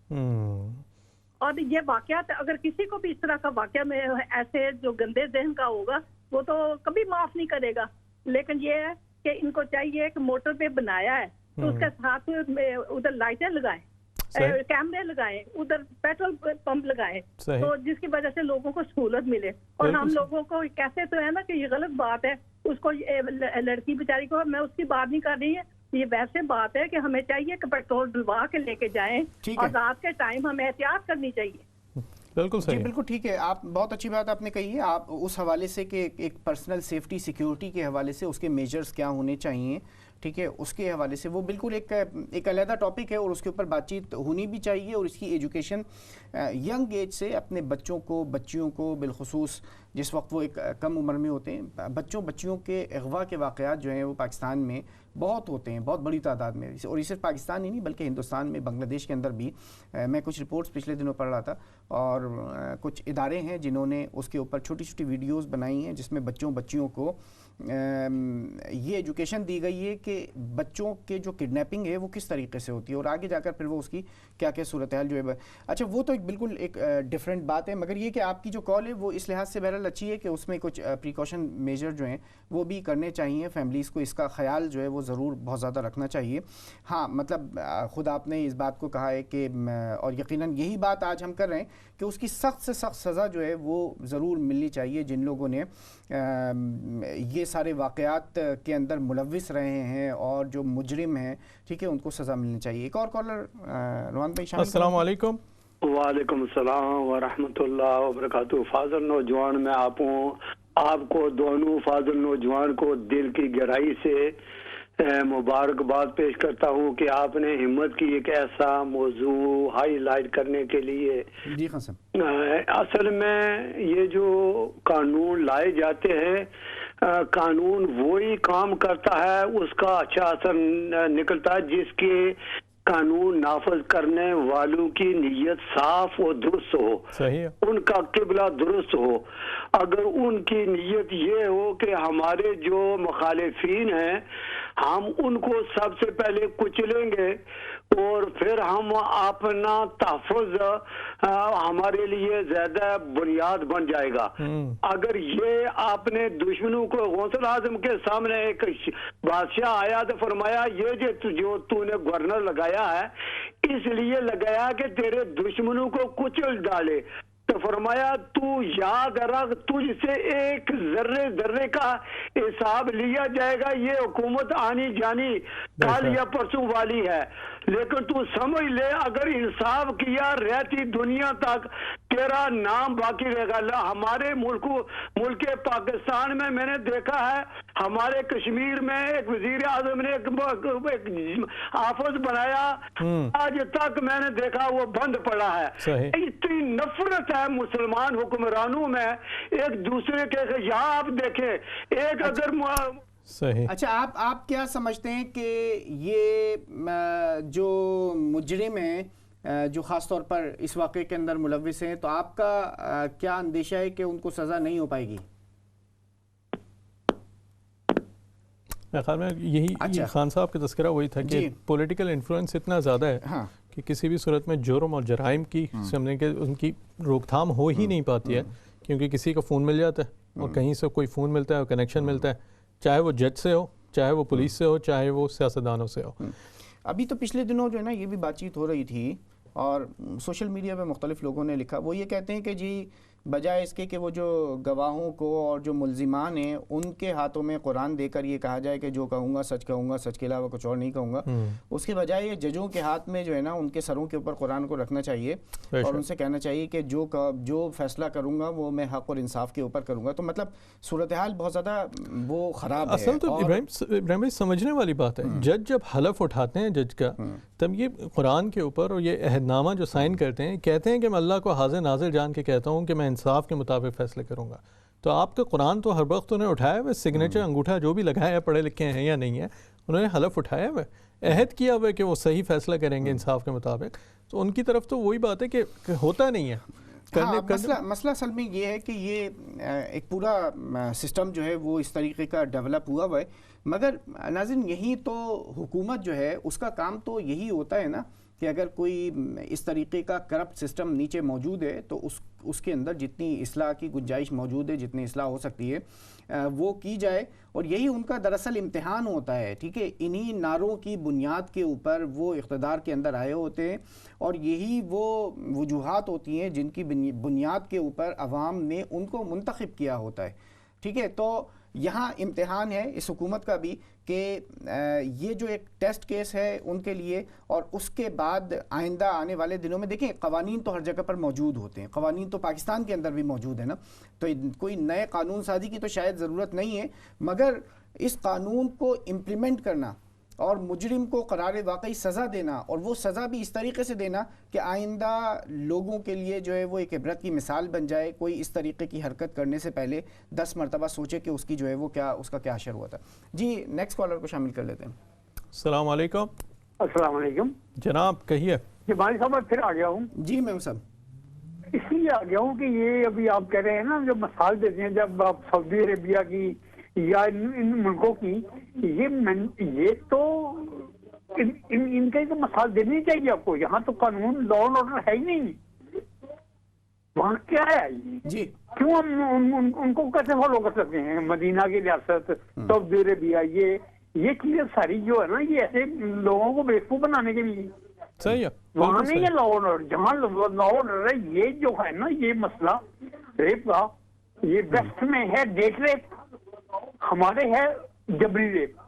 اور یہ واقعات اگر کسی کو بھی اس طرح کا واقعہ میں ایسے جو گندے ذہن کا ہوگا وہ تو کبھی معاف نہیں کرے گا. لیکن یہ ہے کہ ان کو چاہیے کہ موٹر پہ بنایا ہے تو اس کے ساتھ ادھر لائٹیں لگائیں, کیمرے لگائیں, ادھر پیٹرول پمپ لگائیں, تو جس کی وجہ سے لوگوں کو سہولت ملے. اور ہم لوگوں کو کیسے تو ہے نا کہ یہ غلط بات ہے, اس کو لڑکی بیچاری کو, میں اس کی بات نہیں کر رہی ہے, یہ ویسے بات ہے کہ ہمیں چاہیے کہ پیٹرول ڈلوا کے لے کے جائیں, اور رات کے ٹائم ہمیں احتیاط کرنی چاہیے. بالکل صحیح. جی بالکل ٹھیک ہے, آپ بہت اچھی بات آپ نے کہی ہے. آپ اس حوالے سے کہ ایک پرسنل سیفٹی سیکیورٹی کے حوالے سے اس کے میجرز کیا ہونے چاہیے, ٹھیک ہے, اس کے حوالے سے وہ بالکل ایک علیحدہ ٹاپک ہے, اور اس کے اوپر بات چیت ہونی بھی چاہیے. اور اس کی ایجوکیشن ینگ ایج سے اپنے بچوں کو, بچیوں کو بالخصوص جس وقت وہ ایک کم عمر میں ہوتے ہیں. بچیوں کے اغوا کے واقعات جو ہیں وہ پاکستان میں بہت ہوتے ہیں، بہت بڑی تعداد میں، اور یہ صرف پاکستان ہی نہیں بلکہ ہندوستان میں، بنگلہ دیش کے اندر بھی. میں کچھ رپورٹس پچھلے دنوں پڑھ رہا تھا، اور کچھ ادارے ہیں جنہوں نے اس کے اوپر چھوٹی چھوٹی ویڈیوز بنائی ہیں جس میں بچیوں کو یہ ایجوکیشن دی گئی ہے کہ بچوں کے جو کڈنیپنگ ہے وہ کس طریقے سے ہوتی ہے، اور آگے جا کر پھر وہ اس کی کیا کیا صورتحال جو ہے. اچھا وہ تو ایک بالکل ایک ڈفرینٹ بات ہے، مگر یہ کہ آپ کی جو کال ہے وہ اس لحاظ سے بہرحال اچھی ہے کہ اس میں کچھ پریکاشن میجر جو ہیں وہ بھی کرنے چاہیے. فیملیز کو اس کا خیال جو ہے وہ ضرور بہت زیادہ رکھنا چاہیے. ہاں مطلب خود آپ نے اس بات کو کہا ہے کہ، اور یقیناً یہی بات آج ہم کر رہے ہیں کہ اس کی سخت سے سخت سزا جو ہے وہ ضرور ملنی چاہیے جن لوگوں نے یہ سارے واقعات کے اندر ملوث رہے ہیں اور جو مجرم ہیں، ٹھیک ہے، ان کو سزا ملنی چاہیے. ایک اور کالر روحان بھائی شامل. السلام علیکم. وعلیکم السلام ورحمۃ اللہ وبرکاتہ. فاضل نوجوان میں آپ کو دونوں فاضل نوجوان کو دل کی گہرائی سے مبارکباد پیش کرتا ہوں کہ آپ نے ہمت کی ایک ایسا موضوع ہائی لائٹ کرنے کے لیے. جی خان صاحب، اصل میں یہ جو قانون لائے جاتے ہیں، قانون وہی کام کرتا ہے، اس کا اچھا اثر نکلتا ہے جس کے قانون نافذ کرنے والوں کی نیت صاف و درست ہو، ان کا قبلہ درست ہو. اگر ان کی نیت یہ ہو کہ ہمارے جو مخالفین ہیں ہم ان کو سب سے پہلے کچلیں گے اور پھر ہم اپنا تحفظ ہمارے لیے زیادہ بنیاد بن جائے گا. اگر یہ آپ نے دشمنوں کو غوث اعظم کے سامنے ایک بادشاہ آیا تو فرمایا یہ جو تو نے گورنر لگایا ہے اس لیے لگایا کہ تیرے دشمنوں کو کچل ڈالے، تو فرمایا تو یاد رکھ تجھ سے ایک ذرے کا حساب لیا جائے گا. یہ حکومت آنی جانی کل یا پرسوں والی ہے، لیکن تو سمجھ لے اگر انصاف کیا رہتی دنیا تک تیرا نام باقی رہے گا. ہمارے ملک پاکستان میں نے دیکھا ہے، ہمارے کشمیر میں ایک وزیر اعظم نے ایک آفس بنایا، آج تک میں نے دیکھا وہ بند پڑا ہے. اتنی نفرت ہے مسلمان حکمرانوں میں ایک دوسرے کے. یہاں آپ دیکھیں ایک اگر اچھا آپ کیا سمجھتے ہیں کہ یہ جو مجرم ہیں جو خاص طور پر اس واقعے کے اندر ملوث ہیں، تو آپ کا کیا اندیشہ ہے کہ ان کو سزا نہیں ہو پائے گی؟ میرے خیال میں یہی خان صاحب کا تذکرہ وہی تھا کہ پولیٹیکل انفلوئنس اتنا زیادہ ہے کہ کسی بھی صورت میں جرم اور جرائم کی سمجھنے کے ان کی روک تھام ہو ہی نہیں پاتی ہے، کیونکہ کسی کا فون مل جاتا ہے اور کہیں سے کوئی فون ملتا ہے اور کنیکشن ملتا ہے، چاہے وہ جج سے ہو، چاہے وہ پولیس سے ہو، چاہے وہ سیاستدانوں سے ہو. ابھی تو پچھلے دنوں جو ہے نا یہ بھی بات چیت ہو رہی تھی اور سوشل میڈیا پہ مختلف لوگوں نے لکھا، وہ یہ کہتے ہیں کہ جی بجائے اس کے کہ وہ جو گواہوں کو اور جو ملزمان ہیں ان کے ہاتھوں میں قرآن دے کر یہ کہا جائے کہ جو کہوں گا، سچ کے علاوہ کچھ اور نہیں کہوں گا، اس کے بجائے یہ ججوں کے ہاتھ میں جو ہے نا ان کے سروں کے اوپر قرآن کو رکھنا چاہیے اور ان سے کہنا چاہیے کہ جو فیصلہ کروں گا وہ میں حق اور انصاف کے اوپر کروں گا. تو مطلب صورتحال بہت زیادہ وہ خراب ہے. اصل تو ابراہیم بھائی سمجھنے والی بات ہے، جج جب حلف اٹھاتے ہیں جج کا، تب یہ قرآن کے اوپر اور یہ عہد نامہ جو سائن کرتے ہیں کہتے ہیں کہ میں اللہ کو حاضر ناظر جان کے کہتا ہوں کہ میں انصاف کے مطابق فیصلے کروں گا. تو آپ کا قرآن تو ہر وقت انہیں اٹھایا ہوا، سگنیچر انگوٹھا جو بھی لگایا ہے، پڑھے لکھے ہیں یا نہیں ہے، انہوں نے حلف اٹھایا ہوا، عہد کیا ہوا کہ وہ صحیح فیصلہ کریں گے انصاف کے مطابق. تو ان کی طرف تو وہی بات ہے کہ ہوتا نہیں ہے. مسئلہ اصل میں یہ ہے کہ یہ ایک پورا سسٹم جو ہے وہ اس طریقے کا ڈیولپ ہوا ہے، مگر ناظرین یہی تو حکومت جو ہے اس کا کام تو یہی ہوتا ہے نا کہ اگر کوئی اس طریقے کا کرپٹ سسٹم نیچے موجود ہے تو اس کے اندر جتنی اصلاح کی گنجائش موجود ہے، جتنی اصلاح ہو سکتی ہے وہ کی جائے. اور یہی ان کا دراصل امتحان ہوتا ہے، ٹھیک ہے. انہی نعروں کی بنیاد کے اوپر وہ اقتدار کے اندر آئے ہوتے ہیں اور یہی وہ وجوہات ہوتی ہیں جن کی بنیاد کے اوپر عوام نے ان کو منتخب کیا ہوتا ہے، ٹھیک ہے. تو یہاں امتحان ہے اس حکومت کا بھی کہ یہ جو ایک ٹیسٹ کیس ہے ان کے لیے، اور اس کے بعد آئندہ آنے والے دنوں میں دیکھیں قوانین تو ہر جگہ پر موجود ہوتے ہیں، قوانین تو پاکستان کے اندر بھی موجود ہے نا، تو کوئی نئے قانون سازی کی تو شاید ضرورت نہیں ہے، مگر اس قانون کو امپلیمنٹ کرنا اور مجرم کو قرار واقعی سزا دینا، اور وہ سزا بھی اس طریقے سے دینا کہ آئندہ لوگوں کے لیے جو ہے وہ ایک عبرت کی مثال بن جائے. کوئی اس طریقے کی حرکت کرنے سے پہلے 10 مرتبہ سوچے کہ اس کی جو ہے وہ کیا، اس کا کیا اثر ہوا تھا. جی نیکسٹ کالر کو شامل کر لیتے ہیں. السلام علیکم. السلام علیکم جناب کہیے. جمالی صاحب میں پھر آ گیا ہوں. جی میں صاحب اس لیے آ گیا ہوں کہ یہ ابھی آپ کہہ رہے ہیں نا جو مثال دیتے ہیں جب آپ سعودی عربیہ کی یا ان ملکوں کی، یہ تو ان کا ہی تو مثال دینی چاہیے آپ کو. یہاں تو قانون لا اینڈ آرڈر ہے ہی نہیں. وہاں کیا ہے جی؟ کیوں ہم ان کو کیسے فالو کر سکتے ہیں؟ مدینہ کی ریاست، سعودی عربیہ، یہ چیزیں ساری جو ہے نا یہ ایسے لوگوں کو بیوقوف بنانے کے لیے. صحیح ہے. وہاں نہیں ہے لا اینڈ آرڈر. جہاں لا اینڈ آرڈر ہے یہ جو ہے نا یہ مسئلہ ریپ کا، یہ ویسٹ میں ہے ڈیٹ ریپ، ہمارے ہے جبری ریپ.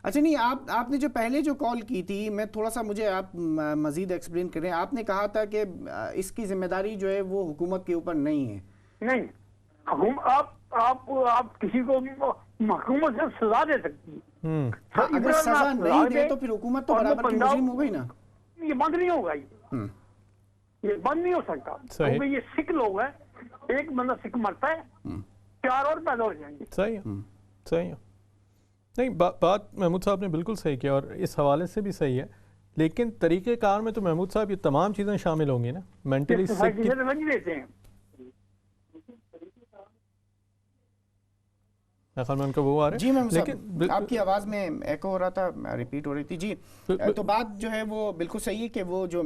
اچھا نہیں، آپ نے جو پہلے جو کال کی تھی، میں تھوڑا سا مجھے آپ مزید ایکسپلین کریں. آپ نے کہا تھا کہ اس کی ذمہ داری جو ہے وہ حکومت کے اوپر نہیں ہے. نہیں، آپ کسی کو حکومت سے سزا دے سکتی ہے. اگر سزا نہیں دے تو پھر حکومت تو برابر کی مجرم ہو گئی نا. یہ بند نہیں ہوگا، یہ بند نہیں ہو سکتا کیونکہ یہ سکھ لوگ ہیں. ایک بندہ سکھ مرتا ہے 4 اور پیدا ہو جائیں گے. صحیح ہے. صحیح ہے. نہیں، بات محمود صاحب نے بالکل صحیح کیا اور اس حوالے سے بھی صحیح ہے، لیکن طریقہ کار میں تو محمود صاحب یہ تمام چیزیں شامل ہوں گی نا. مینٹلی سکھ لیتے ہیں. جی میم صاحب آپ کی آواز میں ایکو ہو رہا تھا، ریپیٹ ہو رہی تھی. جی تو بات جو ہے وہ بالکل صحیح ہے کہ وہ جو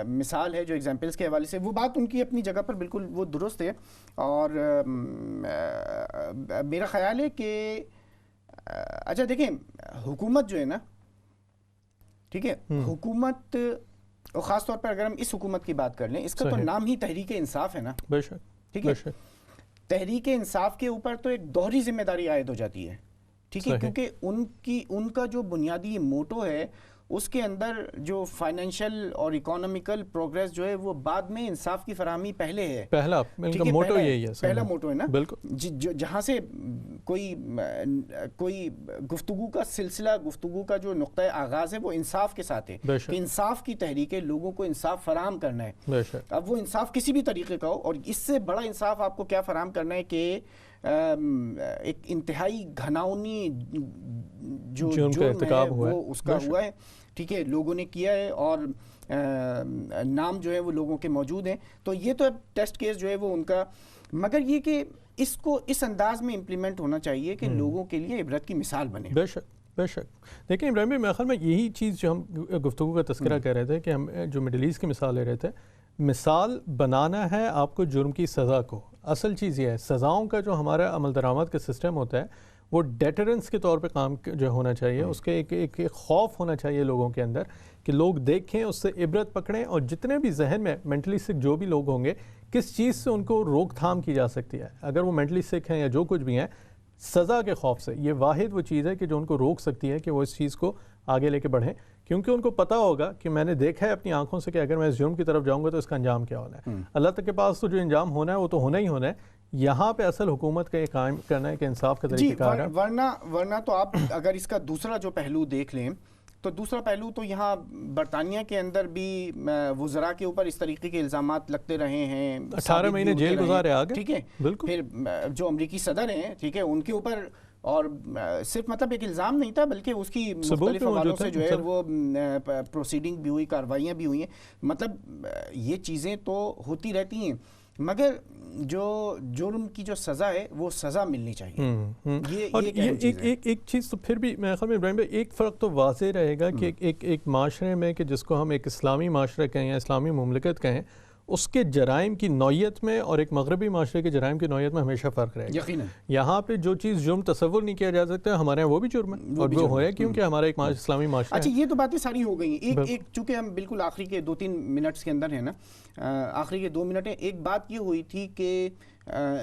مثال ہے جو ایگزامپلس کے حوالے سے، وہ بات ان کی اپنی جگہ پر بالکل وہ درست ہے. اور میرا خیال ہے کہ اچھا دیکھیں حکومت جو ہے نا، ٹھیک ہے، حکومت، اور خاص طور پر اگر ہم اس حکومت کی بات کر لیں، اس کا تو نام ہی تحریک انصاف ہے نا. بے شک. ٹھیک ہے، تحریک انصاف کے اوپر تو ایک دوہری ذمہ داری عائد ہو جاتی ہے. ٹھیک ہے، کیونکہ ان کا جو بنیادی موٹو ہے اس کے اندر جو فائنینشیل اور اکانومیکل پروگریس جو ہے وہ بعد میں، انصاف کی فراہمی پہلے ہے. پہلا ان کا موٹو یہی ہے. پہلا موٹو ہے نا. بالکل. جہاں سے کوئی گفتگو کا سلسلہ، گفتگو کا جو نقطۂ آغاز ہے وہ انصاف کے ساتھ ہے کہ انصاف کی تحریک ہے، لوگوں کو انصاف فراہم کرنا ہے. اب وہ انصاف کسی بھی طریقے کا ہو، اور اس سے بڑا انصاف آپ کو کیا فراہم کرنا ہے کہ ایک انتہائی گھناؤنی جو جرم ہے وہ اس کا ہوا ہے. ٹھیک ہے، لوگوں نے کیا ہے اور نام جو ہے وہ لوگوں کے موجود ہیں. تو یہ تو اب ٹیسٹ کیس جو ہے وہ ان کا، مگر یہ کہ اس کو اس انداز میں امپلیمنٹ ہونا چاہیے کہ لوگوں کے لیے عبرت کی مثال بنے. بے شک بے شک. دیکھیں ابراہیم بھائی، میرے خیال میں یہی چیز جو ہم گفتگو کا تذکرہ کر رہے تھے کہ ہم جو مڈل ایسٹ کی مثال لے رہے تھے، مثال بنانا ہے آپ کو جرم کی سزا کو. اصل چیز یہ ہے سزاؤں کا جو ہمارا عمل درآمد کا سسٹم ہوتا ہے وہ ڈیٹرنس کے طور پہ کام جو ہونا چاہیے. اس کے ایک خوف ہونا چاہیے لوگوں کے اندر کہ لوگ دیکھیں، اس سے عبرت پکڑیں، اور جتنے بھی ذہن میں مینٹلی سکھ جو بھی لوگ ہوں گے کس چیز سے ان کو روک تھام کی جا سکتی ہے. اگر وہ مینٹلی سکھ ہیں یا جو کچھ بھی ہیں، سزا کے خوف سے، یہ واحد وہ چیز ہے کہ جو ان کو روک سکتی ہے کہ وہ اس چیز کو آگے لے کے بڑھیں. کیونکہ ان کو پتہ ہوگا کہ میں نے دیکھا ہے اپنی آنکھوں سے کہ اگر میں اس جرم کی طرف جاؤں گا تو اس کا انجام کیا ہونا ہے. اللہ تک کے پاس تو جو انجام ہونا ہے وہ تو ہونا ہی ہونا ہے. یہاں پہ اصل حکومت کا یہ قائم کرنا ہے کہ انصاف کا طریقہ کار ہے. ورنہ تو آپ اگر اس کا دوسرا جو پہلو دیکھ لیں تو دوسرا پہلو تو یہاں برطانیہ کے اندر بھی وزراء کے اوپر اس طریقے کے الزامات لگتے رہے ہیں. 18 مہینے جیل گزارے آگے. ٹھیک ہے، بالکل. پھر جو امریکی صدر ہیں، ٹھیک ہے، ان کے اوپر، اور صرف مطلب ایک الزام نہیں تھا بلکہ اس کی مختلف حوالوں سے جو ہے وہ پروسیڈنگ بھی ہوئی، کارروائیاں بھی ہوئی ہیں. مطلب یہ چیزیں تو ہوتی رہتی ہیں، مگر جو جرم کی جو سزا ہے وہ سزا ملنی چاہیے. ایک چیز تو پھر بھی میرے خیال میں ابراہیم بھائی ایک فرق تو واضح رہے گا کہ ایک معاشرے میں کہ جس کو ہم ایک اسلامی معاشرہ کہیں یا اسلامی مملکت کہیں، اس کے جرائم کی نوعیت میں اور ایک مغربی معاشرے کے جرائم کی نوعیت میں ہمیشہ فرق رہے گا. یقیناً یہاں پہ جو چیز جرم تصور نہیں کیا جا سکتا ہمارے یہاں وہ بھی جرم ہے، اور وہ ہے کیونکہ ہمارا ایک اسلامی معاشرہ ہے. اچھا یہ تو باتیں ساری ہو گئی ہیں. ایک چونکہ ہم بالکل آخری کے 2-3 منٹس کے اندر ہیں نا، آخری کے 2 منٹ ہیں. ایک بات یہ ہوئی تھی کہ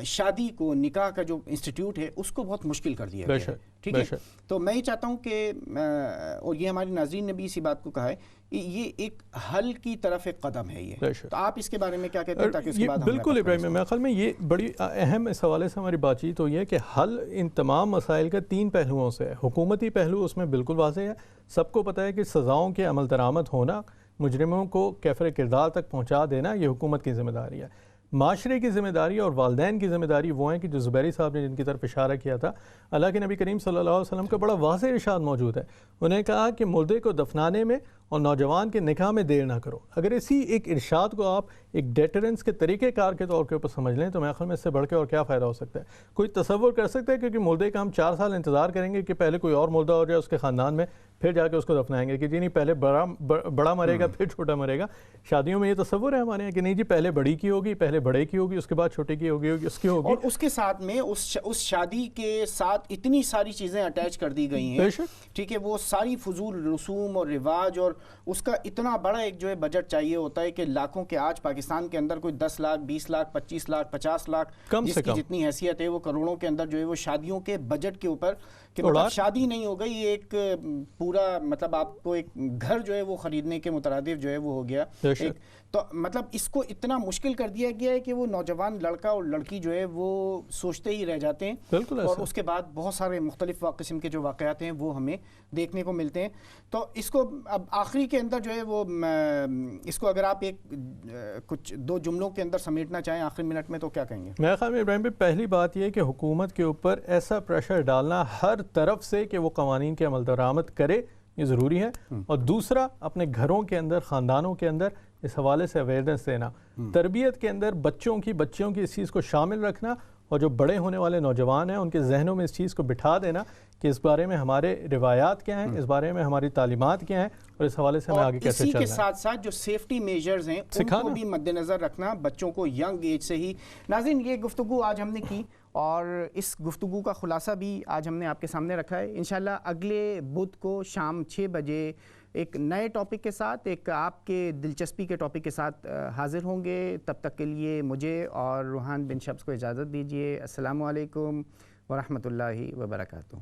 شادی کو، نکاح کا جو انسٹیٹیوٹ ہے اس کو بہت مشکل کر دیا گیا ہے. ٹھیک ہے. تو میں یہ چاہتا ہوں کہ اور یہ ہمارے ناظرین نے بھی اسی بات کو کہا ہے، یہ ایک حل کی طرف ایک قدم ہے. یہ تو آپ اس کے بارے میں کیا کہتے ہیں تاکہ اس کے بعد بالکل ابراہیم، میرے خیال میں یہ بڑی اہم اس حوالے سے ہماری بات چیت ہوئی ہے کہ حل ان تمام مسائل کا 3 پہلوؤں سے ہے. حکومتی پہلو اس میں بالکل واضح ہے، سب کو پتہ ہے کہ سزاؤں کے عمل درآمد ہونا، مجرموں کو کیفر کردار تک پہنچا دینا یہ حکومت کی ذمہ داری ہے. معاشرے کی ذمہ داری اور والدین کی ذمہ داری وہ ہیں کہ جو زبیری صاحب نے جن کی طرف اشارہ کیا تھا. اللہ کے نبی کریم صلی اللہ علیہ وسلم کا بڑا واضح ارشاد موجود ہے. انہوں نے کہا کہ مردے کو دفنانے میں اور نوجوان کے نکاح میں دیر نہ کرو. اگر اسی ایک ارشاد کو آپ ایک ڈیٹرنس کے طریقہ کار کے طور کے اوپر سمجھ لیں تو میرے خیال میں اس سے بڑھ کے اور کیا فائدہ ہو سکتا ہے. کوئی تصور کر سکتا ہے کیونکہ مردے کا ہم 4 سال انتظار کریں گے کہ پہلے کوئی اور مردہ ہو جائے اس کے خاندان میں، پھر جا کے اس کو دفنائیں گے کہ جی نہیں پہلے بڑا مرے گا پھر چھوٹا مرے گا. شادیوں میں یہ تصور ہے ہمارے یہاں کہ نہیں جی پہلے بڑی کی ہوگی، پہلے بڑے کی ہوگی، اس کے بعد چھوٹے کی ہوگی، اس کی ہوگی. اور اس کے ساتھ میں اس شادی کے ساتھ اتنی ساری چیزیں اٹیچ کر دی گئی ہیں، ٹھیک ہے، وہ ساری فضول رسوم اور رواج، اور اس کا اتنا بڑا ایک جو ہے بجٹ چاہیے ہوتا ہے کہ لاکھوں کے، آج پاکستان کے اندر کوئی 10 لاکھ 20 لاکھ 25 لاکھ 50 لاکھ جس کی جتنی حیثیت ہے وہ کروڑوں کے اندر جو ہے وہ شادیوں کے بجٹ کے اوپر کہ مطلب شادی نہیں ہو گئی، یہ ایک پورا مطلب آپ کو ایک گھر جو ہے وہ خریدنے کے مترادف جو ہے وہ ہو گیا. تو مطلب اس کو اتنا مشکل کر دیا گیا ہے کہ وہ نوجوان لڑکا اور لڑکی جو ہے وہ سوچتے ہی رہ جاتے ہیں، اور اس کے بعد بہت سارے مختلف قسم کے جو واقعات ہیں وہ ہمیں دیکھنے کو ملتے ہیں. تو اس کو اب آخری کے اندر جو ہے وہ اس کو اگر آپ ایک کچھ 2 جملوں کے اندر سمیٹنا چاہیں آخری منٹ میں تو کیا کہیں گے؟ میرے خیال میں ابراہیم بھائی پہلی بات یہ ہے کہ حکومت کے اوپر ایسا پریشر ڈالنا ہر طرف سے کہ وہ قوانین کے عمل درآمد کرے، یہ ضروری ہے. اور دوسرا اپنے گھروں کے اندر، خاندانوں کے اندر اس حوالے سے اویئرنیس دینا، تربیت کے اندر بچوں کی اس چیز کو شامل رکھنا، اور جو بڑے ہونے والے نوجوان ہیں ان کے ذہنوں میں اس چیز کو بٹھا دینا کہ اس بارے میں ہمارے روایات کیا ہیں، اس بارے میں ہماری تعلیمات کیا ہیں، اور اس حوالے سے ہمیں آگے کیسے چلنا ہے. اسی کے ساتھ ساتھ جو سیفٹی میجرز ہیں ان کو بھی مد نظر رکھنا، بچوں کو ینگ ایج سے ہی. ناظرین یہ گفتگو آج ہم نے کی اور اس گفتگو کا خلاصہ بھی آج ہم نے آپ کے سامنے رکھا ہے. انشاءاللہ اگلے بدھ کو شام 6 بجے ایک نئے ٹاپک کے ساتھ، ایک آپ کے دلچسپی کے ٹاپک کے ساتھ حاضر ہوں گے. تب تک کے لیے مجھے اور روحان بن شبز کو اجازت دیجیے. السلام علیکم ورحمۃ اللہ وبرکاتہ.